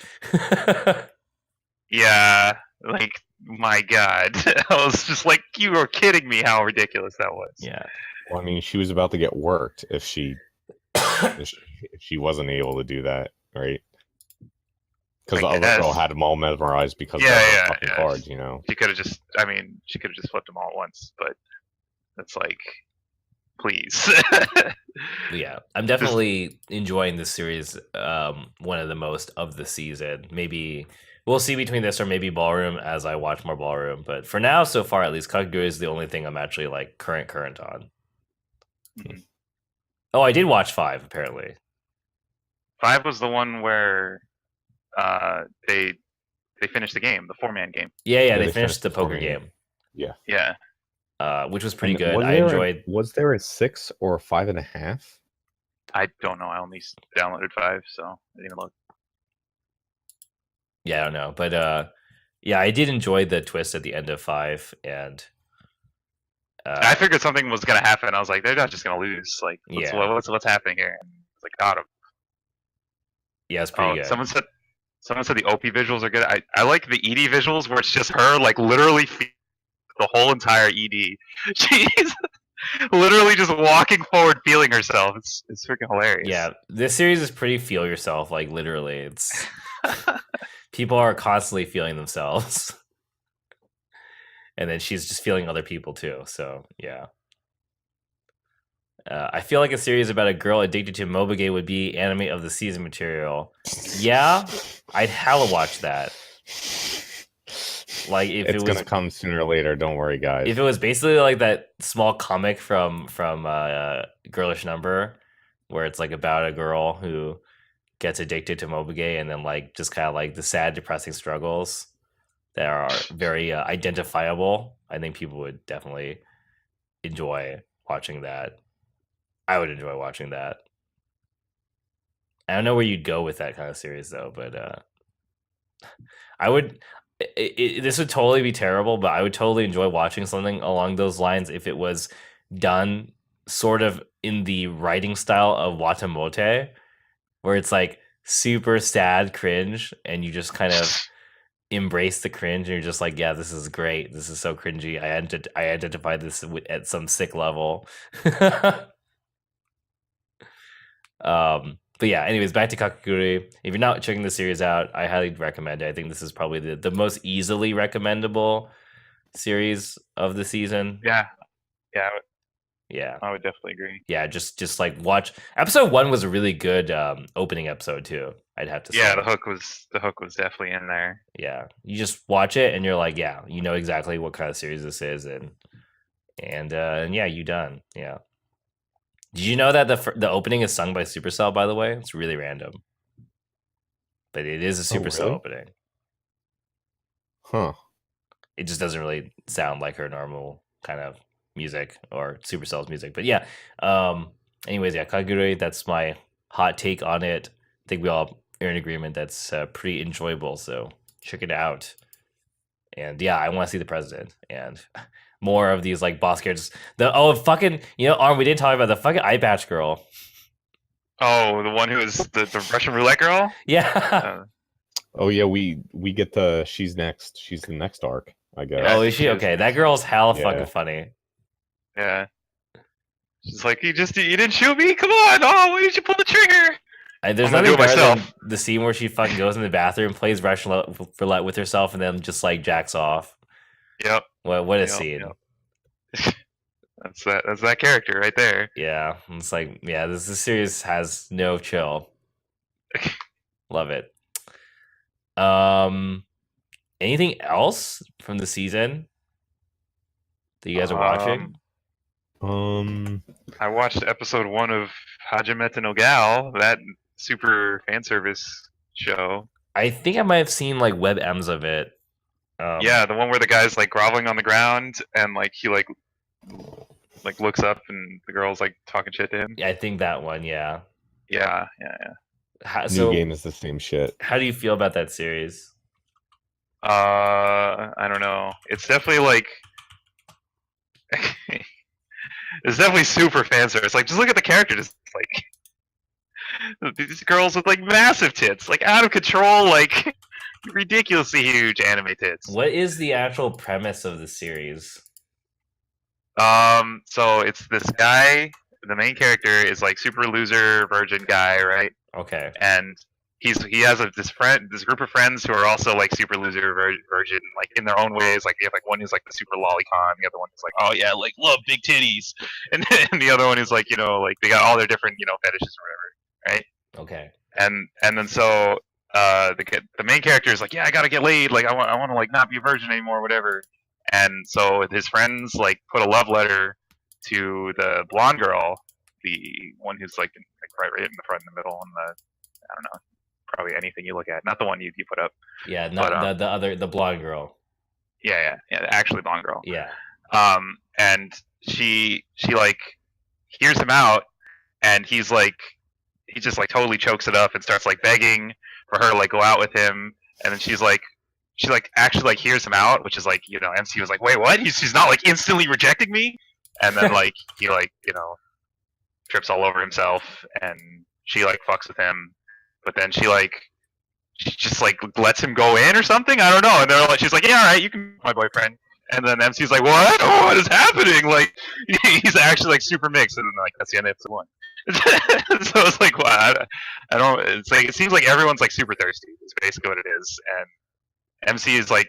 C: Yeah, like my God. I was just like, you were kidding me how ridiculous that was.
A: Yeah.
B: Well, I mean, she was about to get worked if she wasn't able to do that, right? Because the other girl had them all memorized because of the fucking cards, you know.
C: She could have just flipped them all at once, but it's like, please.
A: Yeah, I'm definitely enjoying this series. One of the most of the season. Maybe we'll see between this or maybe Ballroom as I watch more Ballroom. But for now, so far at least, Kagure is the only thing I'm actually like current on.
C: Mm-hmm.
A: Oh, I did watch 5 apparently.
C: 5 was the one where they finished the game, the 4-man game.
A: Yeah, they finished the poker game.
B: Yeah.
A: Which was pretty good. I enjoyed.
B: Was there a 6 or a 5.5?
C: I don't know. I only downloaded 5, so I didn't look.
A: Yeah, I don't know, but yeah, I did enjoy the twist at the end of 5, and
C: I figured something was gonna happen. I was like, they're not just gonna lose. Like, what's happening here? And it's like, got him.
A: Yeah, it's pretty good.
C: Someone said the OP visuals are good. I like the ED visuals where it's just her like literally the whole entire ED. She's literally just walking forward, feeling herself. It's freaking hilarious.
A: Yeah, this series is pretty feel yourself. Like literally, it's people are constantly feeling themselves, and then she's just feeling other people too. So yeah, I feel like a series about a girl addicted to Mobage would be anime of the season material. Yeah, I'd hella watch that. Like if
B: It's
A: it was
B: gonna come sooner or later. Don't worry, guys.
A: if it was basically like that small comic from Girlish Number, where it's like about a girl who gets addicted to Mobage and then like just kind of like the sad, depressing struggles that are very identifiable. I think people would definitely enjoy watching that. I would enjoy watching that. I don't know where you'd go with that kind of series though, but I would. This would totally be terrible, but I would totally enjoy watching something along those lines if it was done sort of in the writing style of Watamote, where it's like super sad cringe, and you just kind of embrace the cringe, and you're just like, yeah, this is great. This is so cringy. I identify this at some sick level. But yeah, anyways, back to Kakaguri. If you're not checking the series out, I highly recommend it. I think this is probably the most easily recommendable series of the season.
C: Yeah,
A: Yeah.
C: I would definitely agree.
A: Yeah, just like watch episode 1 was a really good opening episode too, I'd have to say.
C: Yeah, the hook was definitely in there.
A: Yeah. You just watch it and you're like, yeah, you know exactly what kind of series this is, and yeah, you done. Yeah. Did you know that the opening is sung by Supercell, by the way? It's really random. But it is a Supercell
B: really?
A: opening.
B: Huh.
A: It just doesn't really sound like her normal kind of music or Supercell's music. But yeah. Anyways, yeah, Kagure, that's my hot take on it. I think we all are in agreement that's pretty enjoyable. So check it out. And yeah, I want to see the president and more of these like boss characters. Fucking, Arm, we didn't talk about the fucking eye patch girl.
C: Oh, the one who was the Russian roulette girl?
A: Yeah.
B: Oh yeah, we get the she's next. She's the next arc, I guess.
A: Oh, is she? Okay, that girl's hella
B: Yeah.
A: fucking funny.
C: Yeah. She's like, you didn't shoot me? Come on! Oh, why did you pull the trigger?
A: There's
C: I'm gonna
A: nothing
C: do it
A: better than
C: myself.
A: the scene where she fucking goes in the bathroom, plays Russian roulette with herself, and then just like jacks off.
C: Yep.
A: What a
C: Yep,
A: scene!
C: yep. That's that character right there.
A: Yeah, it's like, yeah, this series has no chill. Love it. Anything else from the season that you guys are watching?
C: I watched episode 1 of Hajimete no Gal, that super fan service show.
A: I think I might have seen like web M's of it.
C: Yeah, the one where the guy's like groveling on the ground and like he like looks up and the girl's like talking shit to him.
A: I think that one. Yeah.
C: Yeah.
B: New game is the same shit.
A: How do you feel about that series?
C: I don't know. It's definitely like it's definitely super fan service. Like, just look at the characters. Like these girls with like massive tits, like out of control, like ridiculously huge anime tits.
A: What is the actual premise of the series?
C: So it's this guy. The main character is like super loser virgin guy, right?
A: Okay.
C: And he has this group of friends who are also like super loser virgin, like in their own ways. Like you have like one who's like the super lolicon, the other one is like, oh yeah, like love big titties, and the other one is like, like they got all their different fetishes or whatever, right?
A: Okay.
C: And then so the main character is like, yeah, I gotta get laid, like I want to like not be a virgin anymore, whatever. And so his friends like put a love letter to the blonde girl, the one who's like right in the front, in the middle, and I don't know, probably anything you look at, not the one you put up.
A: Yeah, not the blonde girl.
C: Yeah, actually blonde girl.
A: Yeah.
C: And she like hears him out, and he just like totally chokes it up and starts like begging for her to like go out with him, and then she actually like hears him out, which is like, MC was like, wait, what? She's not like instantly rejecting me, and then like he like trips all over himself, and she like fucks with him, but then she just like lets him go in or something. I don't know. And they're like, she's like, yeah, all right, you can be my boyfriend. And then MC's like, what? Oh, what is happening? Like, he's actually like super mixed, and then like that's the end of episode 1. So it's like, wow, I don't. It's like it seems like everyone's like super thirsty. Is basically what it is. And MC is like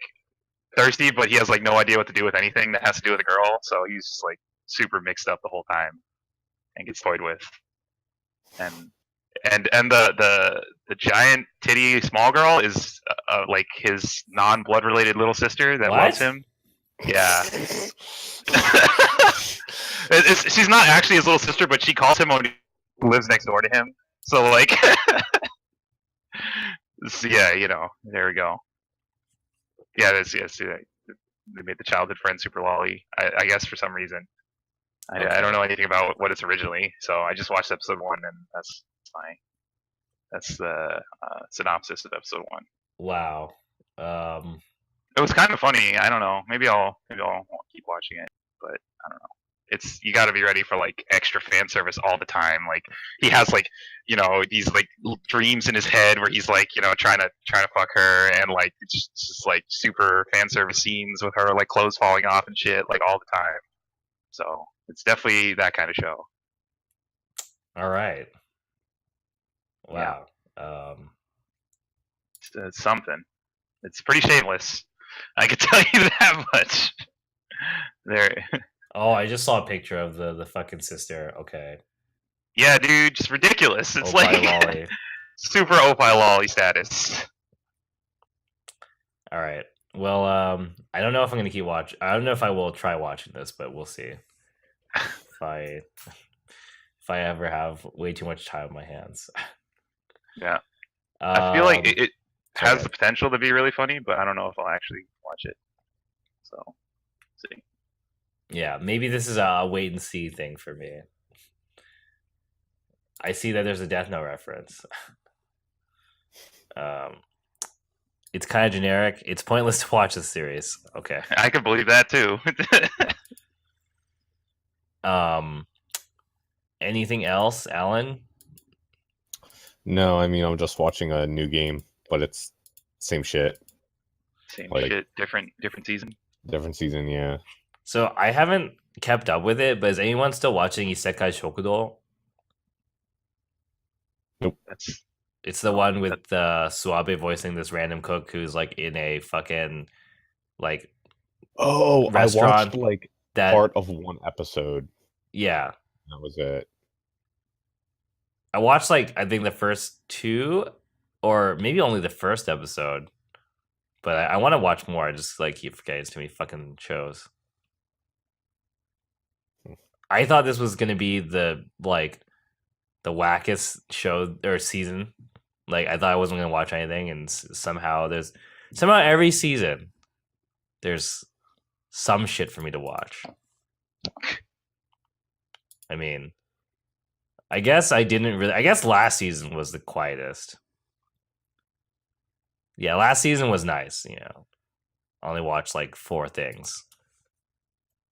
C: thirsty, but he has like no idea what to do with anything that has to do with a girl. So he's just like super mixed up the whole time and gets toyed with. And the giant titty small girl is like his non-blood related little sister that
A: What?
C: loves him. Yeah. She's not actually his little sister, but she calls him when he lives next door to him. So like, so, yeah, there we go. Yeah, see, they made the childhood friend super lolly. I guess for some reason. I don't know anything about what it's originally, so I just watched episode 1, and that's the synopsis of episode 1.
A: Wow.
C: It was kind of funny. I don't know. Maybe I'll keep watching it, but I don't know. You got to be ready for like extra fan service all the time. Like he has like these like dreams in his head where he's like trying to fuck her, and like it's just like super fan service scenes with her like clothes falling off and shit like all the time. So it's definitely that kind of show.
A: All right.
C: Yeah.
A: Wow.
C: It's something. It's pretty shameless. I can tell you that much. There.
A: Oh, I just saw a picture of the fucking sister. Okay.
C: Yeah, dude, just ridiculous. It's
A: Opie
C: like
A: lolly.
C: super opie lolly status.
A: All right. Well, I don't know if I'm gonna keep watching. I don't know if I will try watching this, but we'll see. If I ever have way too much time on my hands.
C: Yeah. I feel like it has
A: okay.
C: the potential to be really funny, but I don't know if I'll actually watch it. So, see.
A: Yeah, maybe this is a wait and see thing for me. I see that there's a Death Note reference. It's kind of generic. It's pointless to watch this series. Okay.
C: I could believe that too.
A: Anything else, Alan?
B: No, I mean I'm just watching a new game, but it's same shit.
C: Same
B: Like-
C: shit, different season.
B: Different season, yeah.
A: So I haven't kept up with it, but is anyone still watching Isekai Shokudo?
C: That's
A: It's the one with Suabe voicing this random cook who's like in a fucking like
B: Oh,
A: Restaurant
B: I watched like
A: that.
B: part of one episode.
A: Yeah,
B: That was it.
A: I watched like I think the first 2, or maybe only the first episode. But I want to watch more. I just like keep forgetting it's too many fucking shows. I thought this was gonna be the wackest show or season. Like I thought I wasn't gonna watch anything, and somehow every season there's some shit for me to watch. I mean, I guess I guess last season was the quietest. Yeah, last season was nice. I only watched like 4 things.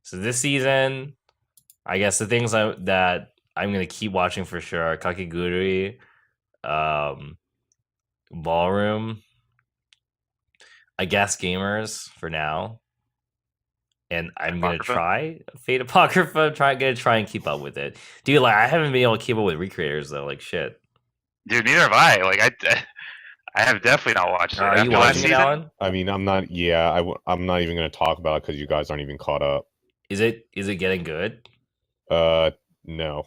A: So this season, I guess the things that I'm gonna keep watching for sure are Kakegurui, Ballroom, I guess Gamers for now, and I'm gonna
C: Apocrypha?
A: try Fate Apocrypha. Gonna try and keep up with it, dude. Like I haven't been able to keep up with Recreators though. Like shit.
C: dude. Neither have I. Like I have definitely not watched it.
A: Are you
C: After last
A: watching it,
C: season,
A: Alan?
B: I mean, I'm not. Yeah, I'm not even gonna talk about it because you guys aren't even caught up.
A: Is it getting good?
B: No,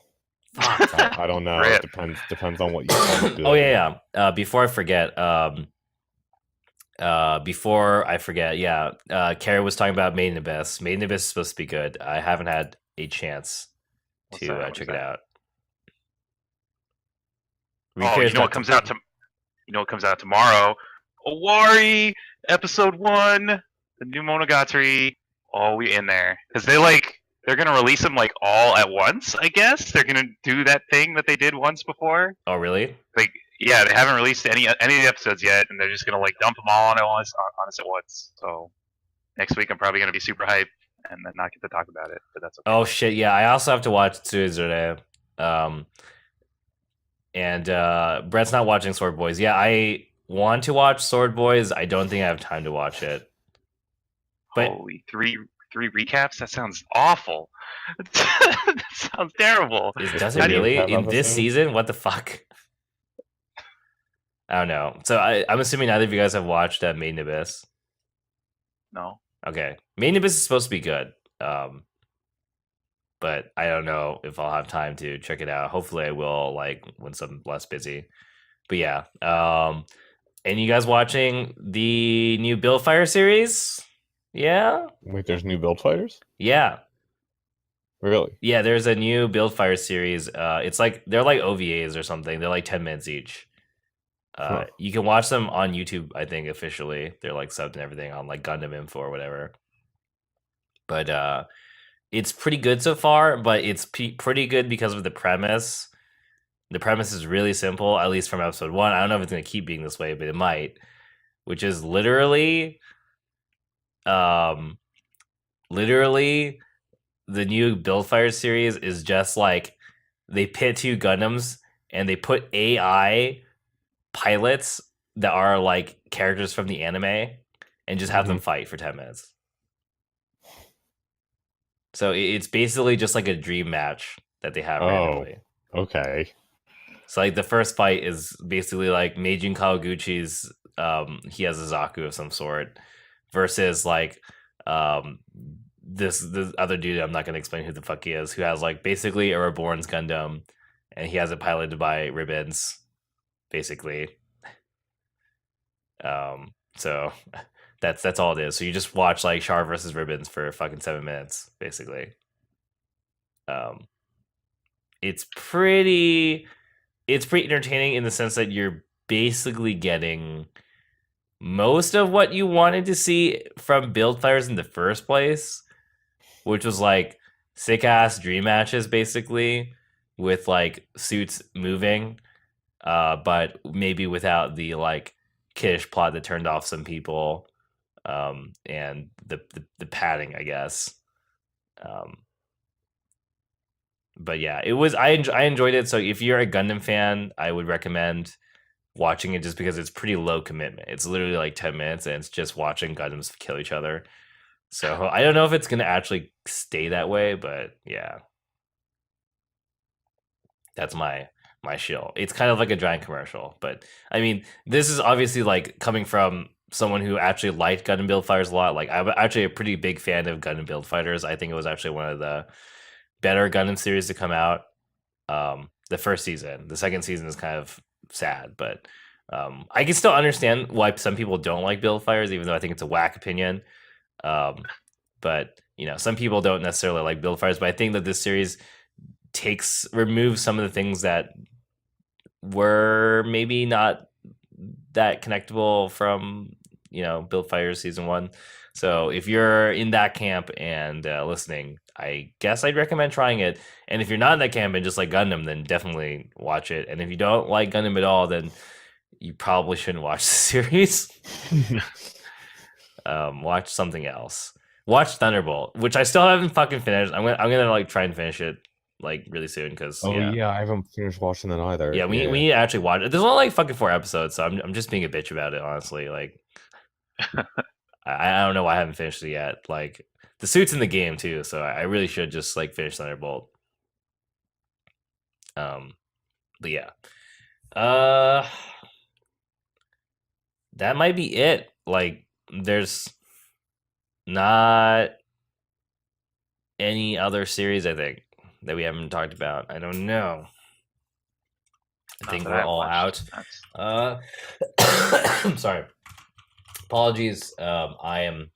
A: Fuck.
B: I don't know.
C: Rip.
B: It depends on what you call good.
A: Oh yeah. Before I forget, Carrie was talking about Made in Abyss. Made in Abyss is supposed to be good. I haven't had a chance
C: What's
A: to
C: that? What's
A: check
C: that?
A: it out.
C: Oh,
A: Recreators
C: you know what
A: got-
C: comes out tomorrow? Owari episode 1, the new Monogatari. Oh, we in there because they're gonna release them like all at once. I guess they're gonna do that thing that they did once before.
A: Oh really?
C: Like, yeah, they haven't released any of the episodes yet, and they're just gonna like dump them all on us at once. So next week I'm probably gonna be super hyped and then not get to talk about it, but that's okay.
A: Oh shit, yeah. I also have to watch Tsuzure. And Brett's not watching Sword Boys. Yeah, I want to watch Sword Boys. I don't think I have time to watch it. But
C: Holy, three recaps? That sounds awful. That sounds terrible.
A: does
B: How
A: it
B: do you
A: really
B: have
A: in this
B: episodes?
A: season? What the fuck? I don't know. So I'm assuming neither of you guys have watched Made in Abyss.
C: No.
A: Okay, Made in Abyss is supposed to be good. But I don't know if I'll have time to check it out. Hopefully, I will like once I'm less busy. But yeah, And you guys watching the new Buildfire series? Yeah?
B: Wait, there's new build fighters?
A: Yeah.
B: Really?
A: Yeah, there's a new Buildfire series. It's like they're like OVAs or something. They're like 10 minutes each.
B: Huh.
A: You can watch them on YouTube, I think, officially. They're like subbed and everything on like Gundam Info or whatever. But it's pretty good so far, but it's pretty good because of the premise. The premise is really simple, at least from episode 1. I don't know if it's going to keep being this way, but it might, which is literally the new Buildfire series is just like they pit two Gundams and they put AI pilots that are like characters from the anime and just have them fight for 10 minutes. So it's basically just like a dream match that they have randomly.
B: Okay.
A: So like the first fight is basically like Meijin Kawaguchi's he has a Zaku of some sort versus like this other dude, I'm not gonna explain who the fuck he is, who has like basically a Reborn's Gundam and he has it piloted by Ribbons, basically. So that's all it is. So you just watch like Char versus Ribbons for fucking 7 minutes, basically. It's pretty entertaining in the sense that you're basically getting most of what you wanted to see from Buildfires in the first place, which was like sick ass dream matches basically with like suits moving, but maybe without the like kiddish plot that turned off some people, and the padding, I guess. But yeah, it was I enjoyed it. So if you're a Gundam fan, I would recommend watching it just because it's pretty low commitment. It's literally like 10 minutes and it's just watching Gundams kill each other. So I don't know if it's gonna actually stay that way, but yeah. That's my shill. It's kind of like a giant commercial, but I mean, this is obviously like coming from someone who actually liked Gundam Build Fighters a lot. Like I'm actually a pretty big fan of Gundam Build Fighters. I think it was actually one of the better Gundam series to come out. The first season, the second season is kind of sad, but I can still understand why some people don't like Build Fighters, even though I think it's a whack opinion. But you know, some people don't necessarily like Build Fighters, but I think that this series removes some of the things that were maybe not that connectable from, you know, Build Fighters season 1. So if you're in that camp and listening, I guess I'd recommend trying it. And if you're not in that camp and just like Gundam, then definitely watch it. And if you don't like Gundam at all, then you probably shouldn't watch the series. Watch something else. Watch Thunderbolt, which I still haven't fucking finished. I'm gonna like try and finish it like really soon because
B: yeah, I haven't finished watching that either.
A: Yeah, we need to actually watch it. There's only like fucking 4 episodes, so I'm just being a bitch about it, honestly. Like I don't know why I haven't finished it yet. Like the suit's in the game too, so I really should just like finish Thunderbolt. But yeah. That might be it. Like there's not any other series I think that we haven't talked about. I don't know. I think we're all out. I'm sorry. Apologies. I am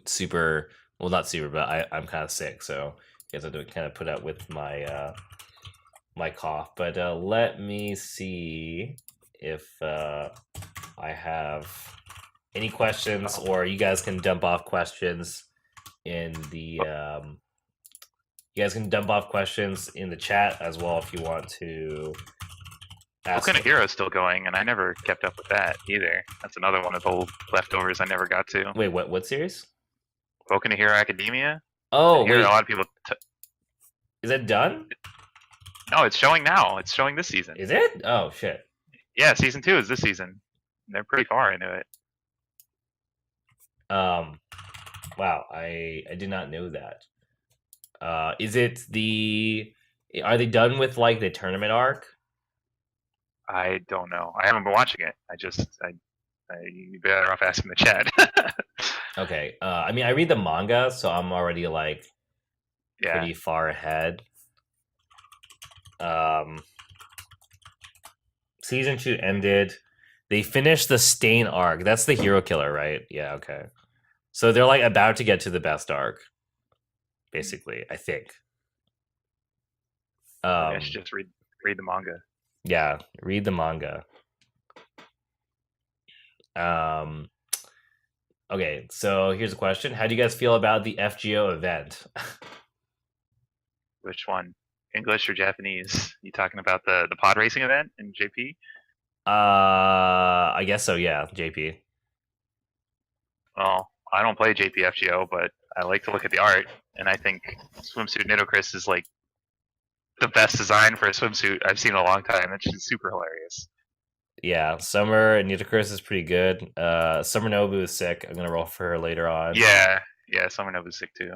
A: super, well, not super, but I'm kind of sick, so I guess I have to kind of put up with my my cough. But let me see if I have any questions, or you guys can dump off questions in the chat as well if you want to.
C: Boku no Hero is still going, and I never kept up with that either. That's another one of the old leftovers I never got to.
A: Wait, what series?
C: Boku no Hero Academia.
A: Oh,
C: I hear a lot of people.
A: Is it done?
C: No, it's showing now. It's showing this season.
A: Is it? Oh shit.
C: Yeah, season 2 is this season. They're pretty far into it.
A: Wow, I did not know that. Is it are they done with like the tournament arc?
C: I don't know. I haven't been watching it. You'd be better off asking the chat.
A: Okay. I mean, I read the manga, so I'm already like pretty far ahead. Season 2 ended. They finished the Stain arc. That's the hero killer, right? Yeah, okay. So they're like about to get to the best arc, basically, I think.
C: Maybe I should just read the manga.
A: Yeah, read the manga. Okay, so here's a question. How do you guys feel about the FGO event?
C: Which one? English or Japanese? You talking about the pod racing event in JP?
A: I guess so, yeah, JP.
C: Well, I don't play JPFGO, but I like to look at the art, and I think Swimsuit Nidocris is like the best design for a swimsuit I've seen in a long time. It's just super hilarious.
A: Yeah, Summer Nidocris is pretty good. Summer Nobu is sick. I'm gonna roll for her later on.
C: Yeah, Summer Nova's sick too.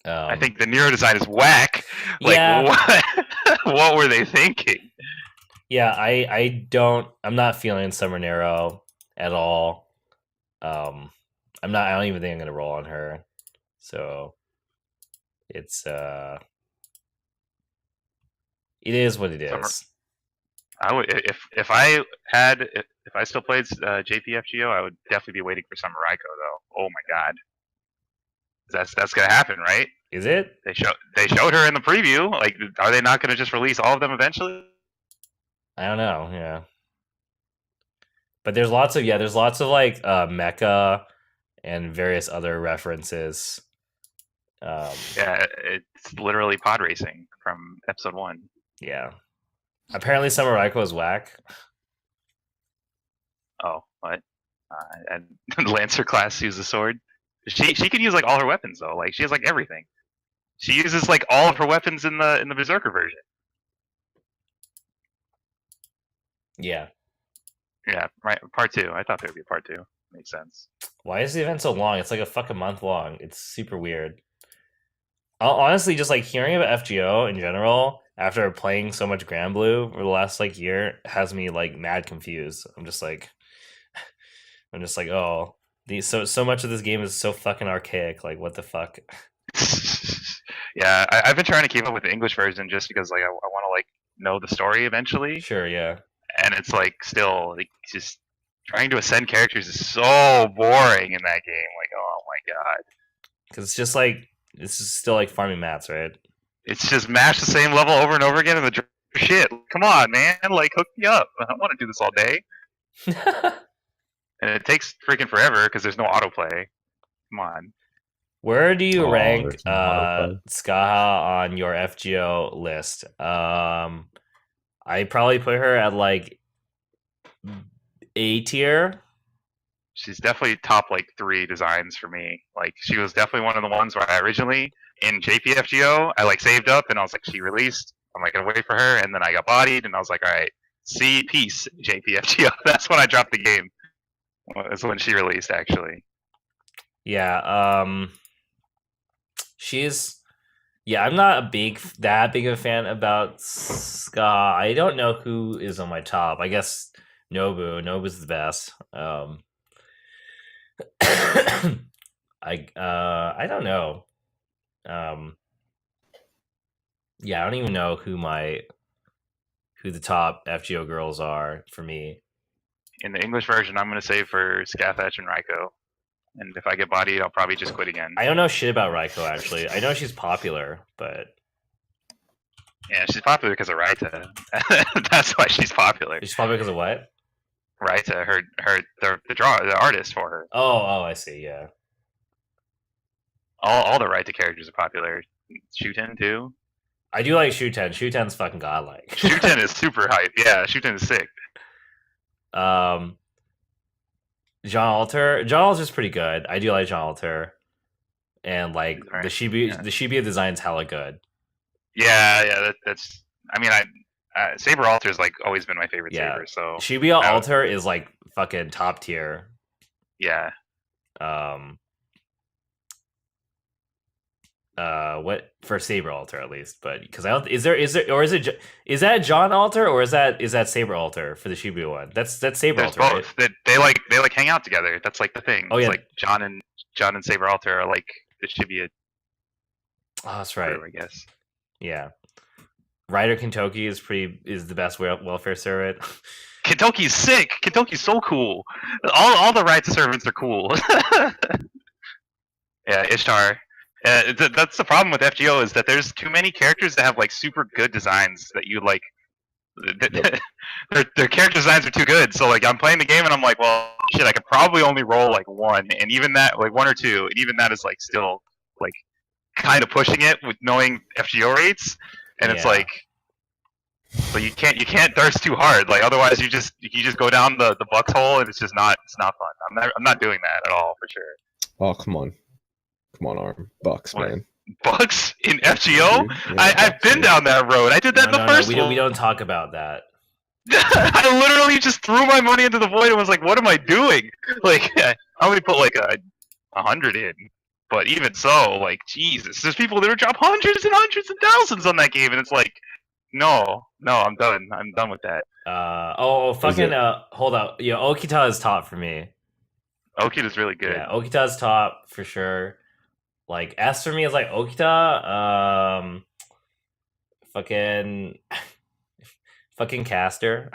C: I
A: Um,
C: think the Nero design is whack. Like,
A: Yeah.
C: what were they thinking?
A: yeah, I'm not feeling Summer Nero at all. I don't even think I'm gonna roll on her. So it's it is what it
C: Summer-
A: is.
C: I would if I still played JPFGO, I would definitely be waiting for Summer Raiko though. Oh my god, that's gonna happen, right?
A: Is it?
C: They showed her in the preview. Like, are they not gonna just release all of them eventually?
A: I don't know, yeah. But there's lots of like mecha and various other references.
C: Yeah, it's literally pod racing from episode 1.
A: Yeah. Apparently Summer Raiko is whack.
C: Oh, what? And Lancer class uses a sword. She can use like all her weapons though. Like, she has like everything. She uses like all of her weapons in the Berserker version.
A: Yeah.
C: Yeah, right. Part 2. I thought there would be a part 2. Makes sense.
A: Why is the event so long? It's like a fucking month long. It's super weird. Honestly, just like hearing about FGO in general after playing so much Grand Blue over the last like year has me like mad confused. I'm just like, oh, so much of this game is so fucking archaic. Like, what the fuck?
C: Yeah, I've been trying to keep up with the English version just because like I want to like know the story eventually.
A: Sure, yeah.
C: And it's like still like just trying to ascend characters is so boring in that game. Like, oh my god,
A: Because it's just like it's just still like farming mats, right?
C: it's just mash the same level over and over again in the shit. Come on, man, like hook me up. I don't want to do this all day. And it takes freaking forever because there's no autoplay. Come on.
A: Where do you rank
B: there's no autoplay.
A: Skaha on your FGO list? I probably put her at like A tier.
C: She's definitely top like 3 designs for me. Like, she was definitely one of the ones where I originally in JPFGO I like saved up and I was like, she released, I'm like gonna wait for her, and then I got bodied and I was like, all right, see, peace, JPFGO. That's when I dropped the game. That's when she released, actually.
A: Yeah, she's I'm not that big of a fan about Ska. I don't know who is on my top. I guess Nobu's the best. I don't know. Yeah, I don't even know who the top FGO girls are for me.
C: In the English version, I'm gonna save for Scathach and Raiko. And if I get bodied, I'll probably just quit again.
A: I don't know shit about Raiko, actually. I know she's popular, but
C: Yeah, she's popular because of Raita. That's why she's popular.
A: she's popular because of what?
C: Raita, the artist for her.
A: Oh, I see. Yeah.
C: All the Raita characters are popular. Shuten too.
A: I do like Shuten. Shuten's fucking godlike.
C: Shuten is super hype. Yeah, Shuten is sick.
A: John Alter's pretty good. I do like John Alter, and like
C: Right,
A: the Shibuya
C: yeah.
A: the Shibuya design's hella good.
C: Yeah. That's. I mean, Saber Alter's like always been my favorite
A: Yeah.
C: Saber. So
A: Shibuya
C: I would-
A: Alter is like fucking top tier.
C: yeah,
A: What for Saber Alter at least, but because I don't is that John Alter or is that Saber Alter for the Shibuya one? That's Saber
C: there's
A: Alter,
C: both.
A: right?
C: They like hang out together. That's like the thing.
A: Oh,
C: It's
A: yeah.
C: like John and Saber Alter are like the Shibuya
A: Oh, that's right.
C: crew, I guess.
A: Yeah. Rider Kentoki is the best welfare servant.
C: Kentucky's sick. Kentucky's so cool. All the right servants are cool. Yeah, Ishtar. That's the problem with FGO is that there's too many characters that have like super good designs that you like. Their character designs are too good. So like I'm playing the game and I'm like, well, shit, I could probably only roll like one, and even that, like one or two, and even that is like still like kind of pushing it with knowing FGO rates, and it's
A: Yeah.
C: like, but you can't thirst too hard. Like otherwise you just go down the Bucks hole, and it's not fun. I'm not doing that at all for sure.
B: Oh, come on, Arm. Bucks,
C: What?
B: man.
C: Bucks in FGO?
B: Dude, yeah,
C: I've
B: Bucks,
C: been
B: man.
C: down that road. I did that in the first
A: we
C: one.
A: don't talk about that.
C: I literally just threw my money into the void and was like, "What am I doing?" Like, I only put like 100 in, but even so, like, Jesus, there's people that would drop hundreds and hundreds and thousands on that game, and it's like, no, I'm done. I'm done with that.
A: Fucking hold up. Yeah, Okita is top for me.
C: Okita's really good.
A: Yeah, Okita's top for sure. Like S for me is like Okita, fucking Caster.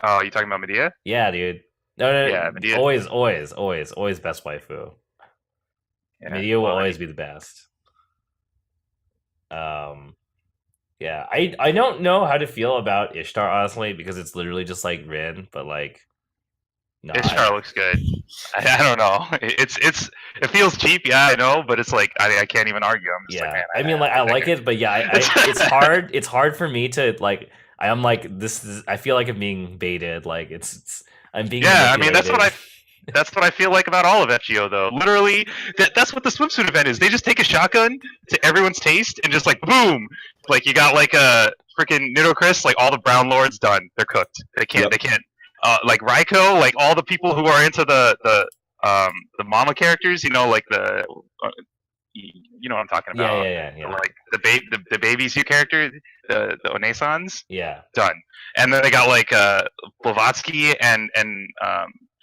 C: Oh, you talking about Medea?
A: Yeah, dude. No.
C: Yeah, Medea.
A: Always best waifu.
C: Yeah,
A: Medea will
C: well,
A: always be the best. Yeah, I don't know how to feel about Ishtar honestly because it's literally just like Rin, but like, no,
C: Ishtar looks good. I don't know. It feels cheap, yeah, I know, but it's like I can't even argue. I'm just like, man.
A: I mean, like I like it, but yeah, it's hard. It's hard for me to like. I'm like this is. I feel like I'm being baited. Like it's I'm being.
C: Yeah, I mean
A: manipulated.
C: that's what I feel like about all of FGO though. Literally, that's what the swimsuit event is. They just take a shotgun to everyone's taste and just like boom, like you got like a freaking Nidocris, like all the Brown Lords done. They're cooked. They can't. Like Raiko, like all the people who are into the mama characters, you know, like you know what I'm talking about.
A: Yeah.
C: Like the baby's you character, the Onesans,
A: Yeah.
C: done. And then they got like Blavatsky and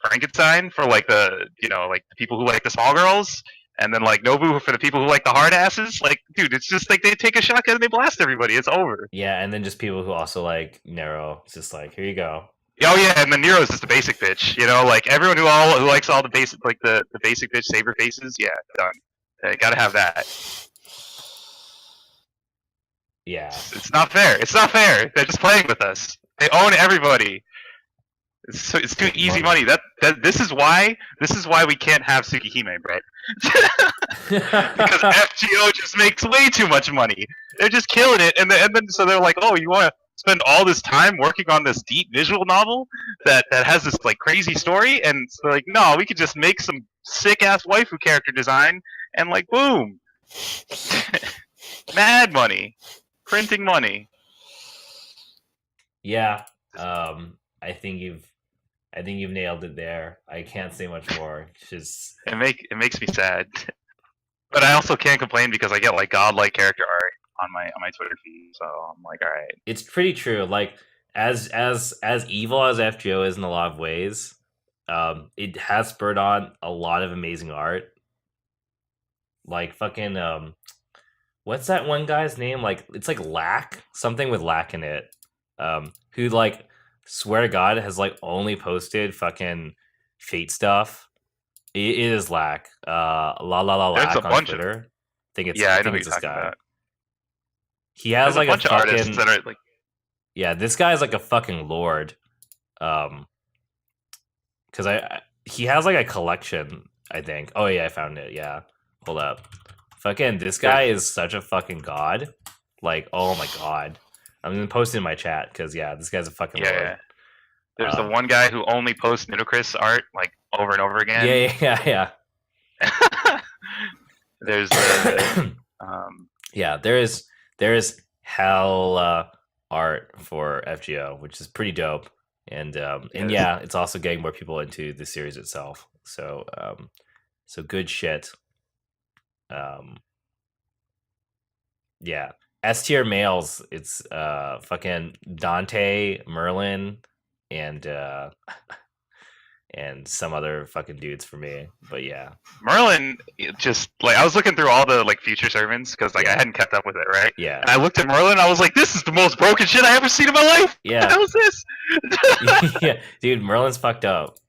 C: Frankenstein for like the like the people who like the small girls, and then like Nobu for the people who like the hard asses. Like, dude, it's just like they take a shotgun and they blast everybody. It's over.
A: Yeah, and then just people who also like Nero. It's just like, here you go.
C: Oh yeah, and then Nero's just the basic bitch. You know, like everyone who likes all the basic like the basic bitch saber faces. Yeah, done. Gotta have that.
A: Yeah.
C: It's not fair. It's not fair. They're just playing with us. They own everybody. It's too easy money. This is why we can't have Tsukihime, Brett. Because FGO just makes way too much money. They're just killing it, and then so they're like, oh, you want to spend all this time working on this deep visual novel that has this like crazy story, and so like, no, we could just make some sick ass waifu character design and like boom, mad money, printing money.
A: Yeah. I think you've nailed it there. I can't say much more. It's just
C: It makes me sad, but I also can't complain because I get like godlike character art on my Twitter feed, so I'm like, all right.
A: It's pretty true. Like as evil as FGO is in a lot of ways, it has spurred on a lot of amazing art. Like fucking what's that one guy's name? Like it's like Lack, something with Lack in it. Who like swear to God has like only posted fucking Fate stuff. It is Lack. La
C: There's
A: Lack
C: a
A: on
C: bunch
A: Twitter.
C: of
A: I think it's
C: I know
A: it's
C: who
A: this
C: you're talking
A: guy.
C: about.
A: He has
C: There's
A: like
C: a bunch of
A: fucking
C: artists that are like,
A: yeah. This guy's like a fucking lord. Because he has like a collection. I think. Oh yeah, I found it. Yeah, hold up. Fucking this guy is such a fucking god. Like, oh my god. I'm gonna post it in my chat because yeah, this guy's a fucking lord.
C: yeah. There's the one guy who only posts Nidocris art like over and over again.
A: Yeah.
C: There's the
A: Yeah, there is hell art for FGO, which is pretty dope, and
C: Yes.
A: yeah, it's also getting more people into the series itself. So so good shit. Yeah, S tier males. It's fucking Dante, Merlin, and and some other fucking dudes for me. But yeah,
C: Merlin, just like I was looking through all the like future servants because like I hadn't kept up with it, right?
A: yeah,
C: And I looked at Merlin, I was like, this is the most broken shit I ever seen in my life.
A: yeah.
C: What the hell is this?
A: Yeah, dude, Merlin's fucked up.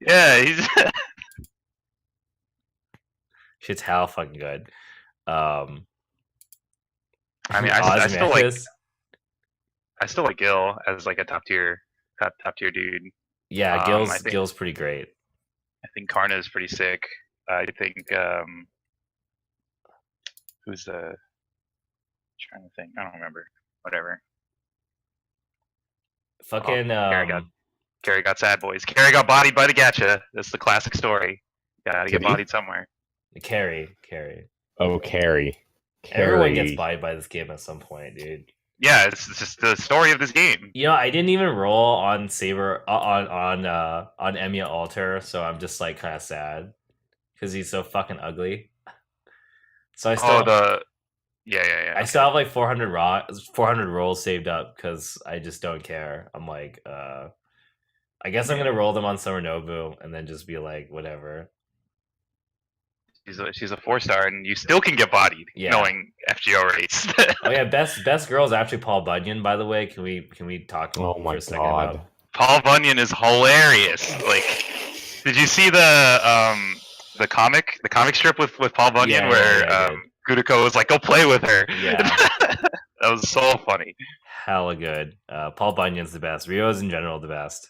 C: Yeah, he's
A: Shit's how fucking good.
C: I mean, I still like
A: Ozymandias.
C: I still like Gil as like a top tier dude.
A: Yeah,
C: I think
A: Gil's pretty great.
C: I think Karna is pretty sick. I think who's the trying to think. I don't remember. Whatever.
A: Fucking
C: Carrie got sad boys. Carrie got bodied by the gacha. That's the classic story. Gotta
B: Did
C: get
B: he?
C: bodied somewhere.
A: Carrie.
B: Oh, Carrie.
A: Everyone gets bodied by this game at some point, dude.
C: Yeah, it's just the story of this game.
A: You know, I didn't even roll on Saber on Emiya Alter, so I'm just like kind of sad because he's so fucking ugly. So I still
C: yeah.
A: I still have like 400 rolls saved up because I just don't care. I'm like, I guess I'm gonna roll them on Summer Nobu and then just be like, whatever.
C: She's a 4-star, and you still can get bodied, knowing FGO rates.
A: Oh yeah, best girl is actually Paul Bunyan. By the way, can we talk for a second about
C: Paul Bunyan is hilarious. Like, did you see the comic strip with Paul Bunyan where Gudiko was like, "Go play with her"?
A: Yeah,
C: that was so funny.
A: Hella good. Paul Bunyan's the best. Rio's in general the best.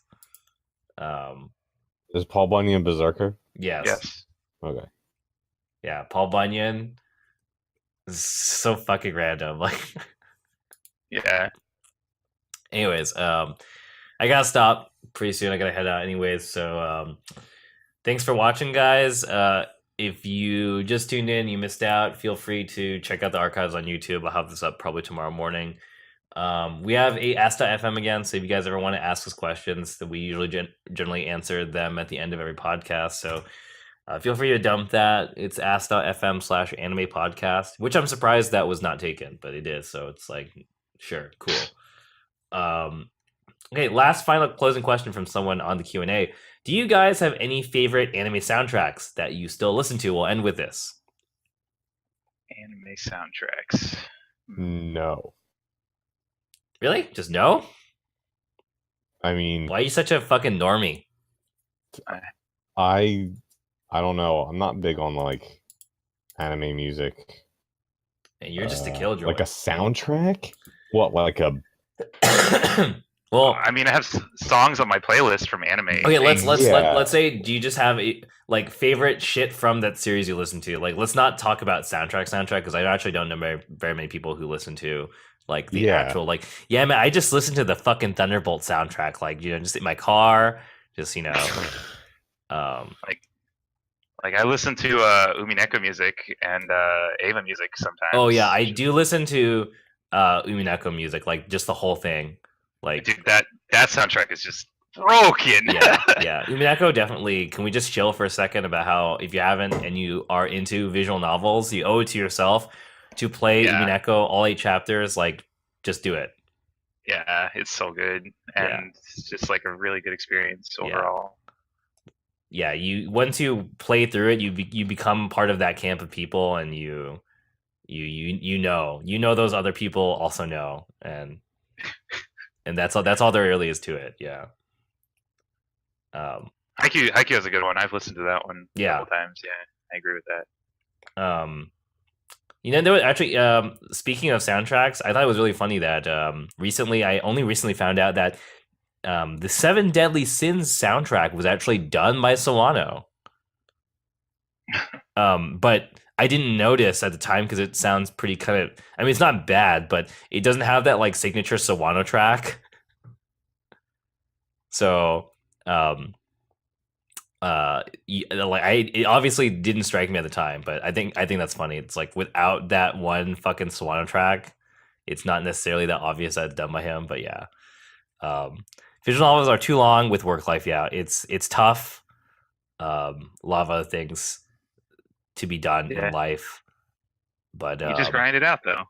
B: Is Paul Bunyan Berserker?
A: Yes.
B: Okay.
A: Yeah, Paul Bunyan is so fucking random. Like,
C: yeah.
A: Anyways, I gotta stop pretty soon. I gotta head out anyways. So, thanks for watching, guys. If you just tuned in, you missed out, feel free to check out the archives on YouTube. I'll have this up probably tomorrow morning. We have a Ask.fm again, so if you guys ever want to ask us questions, that we usually generally answer them at the end of every podcast. So feel free to dump that. It's ask.fm/anime podcast, which I'm surprised that was not taken, but it is. So it's like, sure, cool. Okay, last final closing question from someone on the Q&A. Do you guys have any favorite anime soundtracks that you still listen to? We'll end with this.
C: Anime soundtracks.
B: No.
A: Really? Just no?
B: I mean,
A: why are you such a fucking normie?
B: I don't know. I'm not big on like anime music.
A: And you're just a killjoy.
B: Like a soundtrack? What? Like a?
A: Well,
C: I mean, I have songs on my playlist from anime.
A: Okay, let's say, do you just have a like favorite shit from that series you listen to? Like, let's not talk about soundtrack because I actually don't know very many people who listen to like the actual like. Yeah, man, I just listen to the fucking Thunderbolt soundtrack. Like, you know, just in my car, just
C: Like I listen to Umineko music and Ava music sometimes.
A: Oh yeah, I do listen to Umineko music, like just the whole thing. Like,
C: dude, that soundtrack is just broken.
A: yeah. Umineko definitely. Can we just chill for a second about how if you haven't and you are into visual novels, you owe it to yourself to play Umineko all 8 chapters. Like, just do it.
C: Yeah, it's so good, and it's just like a really good experience overall.
A: Yeah, you once you play through it, you become part of that camp of people, and you know those other people also know, and that's all there really is to it. Yeah.
C: Haikyuu is a good one. I've listened to that one a couple times. Yeah, I agree with that.
A: You know, there was actually speaking of soundtracks, I thought it was really funny that I only recently found out that the 7 Deadly Sins soundtrack was actually done by Sawano. But I didn't notice at the time because it sounds pretty kind of. I mean, it's not bad, but it doesn't have that like signature Sawano track. So, it obviously didn't strike me at the time, but I think that's funny. It's like without that one fucking Sawano track, it's not necessarily that obvious that it's done by him. But yeah, visual novels are too long with work life. Yeah, it's tough. A lot of other things to be done in life, but
C: you just grind it out though.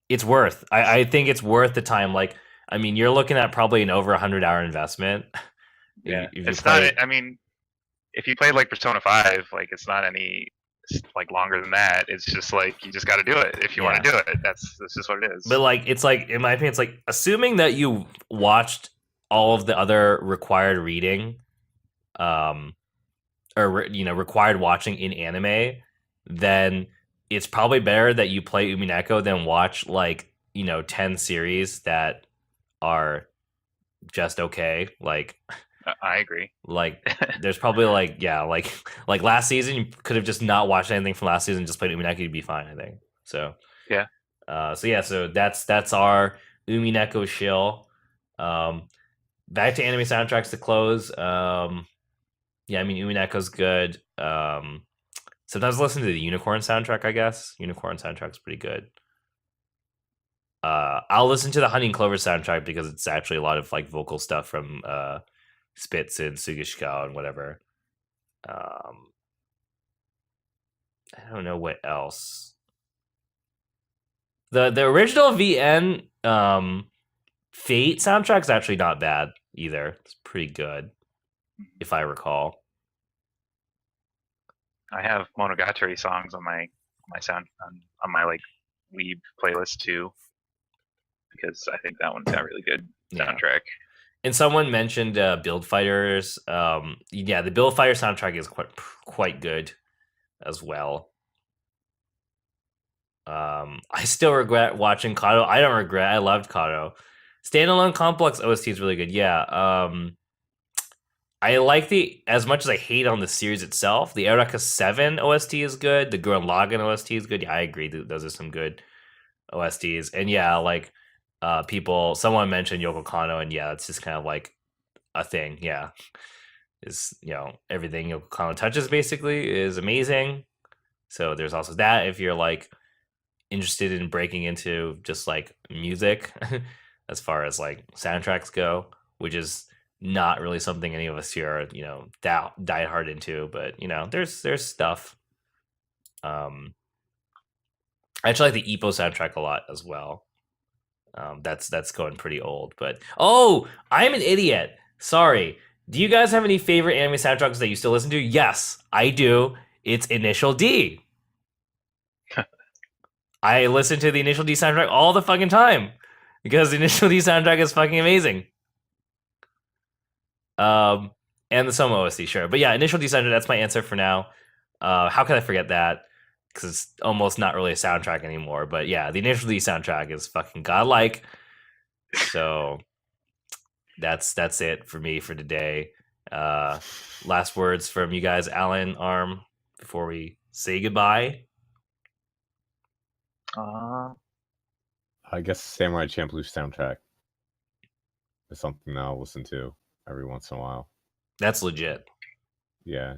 A: It's worth. I think it's worth the time. Like I mean, you're looking at probably an over 100-hour investment.
C: Yeah,
A: if you
C: it's
A: play,
C: not. I mean, if you played like Persona 5, like it's not any like longer than that. It's just like you just got to do it if you want to do it. That's just what it is.
A: but like it's like in my opinion, it's like assuming that you watched all of the other required reading, or required watching in anime, then it's probably better that you play Umineko than watch like 10 series that are just okay. Like
C: I agree.
A: Like there's probably like like last season you could have just not watched anything from last season, just played Umineko, you'd be fine, I think. So
C: yeah.
A: So that's our Umineko shill. Back to anime soundtracks to close. Yeah, I mean Umineko's good. Sometimes I listen to the Unicorn soundtrack, I guess. Unicorn soundtrack's pretty good. I'll listen to the Honey and Clover soundtrack because it's actually a lot of like vocal stuff from Spitz and Sugishikawa and whatever. I don't know what else. The original VN Fate soundtrack's actually not bad either. It's pretty good, if I recall.
C: I have Monogatari songs on my sound on my like Weeb playlist too, because I think that one's got really good soundtrack.
A: And someone mentioned Build Fighters. Yeah, the Build Fighter soundtrack is quite good as well. I still regret watching Kato. I don't regret. I loved Kato. Standalone Complex OST is really good. Yeah. I like as much as I hate on the series itself, the Eureka 7 OST is good. The Gurren Lagann OST is good. Yeah, I agree. Those are some good OSTs. And yeah, like someone mentioned Yoko Kanno, and yeah, it's just kind of like a thing. Yeah. Is everything Yoko Kanno touches basically is amazing. So there's also that if you're like interested in breaking into just like music as far as like soundtracks go, which is not really something any of us here are die hard into, but there's stuff. I actually like the Ippo soundtrack a lot as well. That's going pretty old, but I'm an idiot, sorry. Do you guys have any favorite anime soundtracks that you still listen to? Yes, I do. It's Initial D. I listen to the Initial D soundtrack all the fucking time because the Initial D soundtrack is fucking amazing. And the Soma OST, sure. But yeah, Initial D soundtrack, that's my answer for now. How can I forget that? Because it's almost not really a soundtrack anymore. But yeah, the Initial D soundtrack is fucking godlike. So that's it for me for today. Last words from you guys, Alan, Arm, before we say goodbye.
B: I guess Samurai Champloo soundtrack is something that I'll listen to every once in a while.
A: That's legit.
B: Yeah.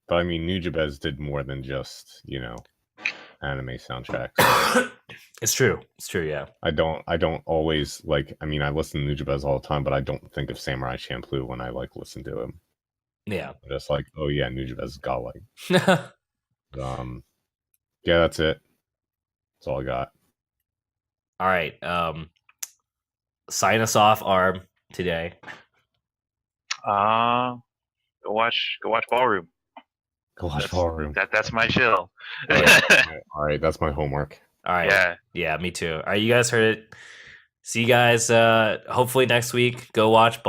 B: But I mean, Nujabes did more than just, anime soundtracks.
A: It's true. It's true, yeah.
B: I don't always I listen to Nujabes all the time, but I don't think of Samurai Champloo when I listen to him.
A: Yeah.
B: I'm just like, oh yeah, Nujabes is godlike. Yeah, that's it. That's all I got.
A: All right. Sign us off, Arm, today.
C: Go watch Ballroom.
B: Go watch Ballroom.
C: That's my chill.
B: All right, that's my homework.
A: All right. Yeah, me too. All right, you guys heard it. See you guys hopefully next week. Go watch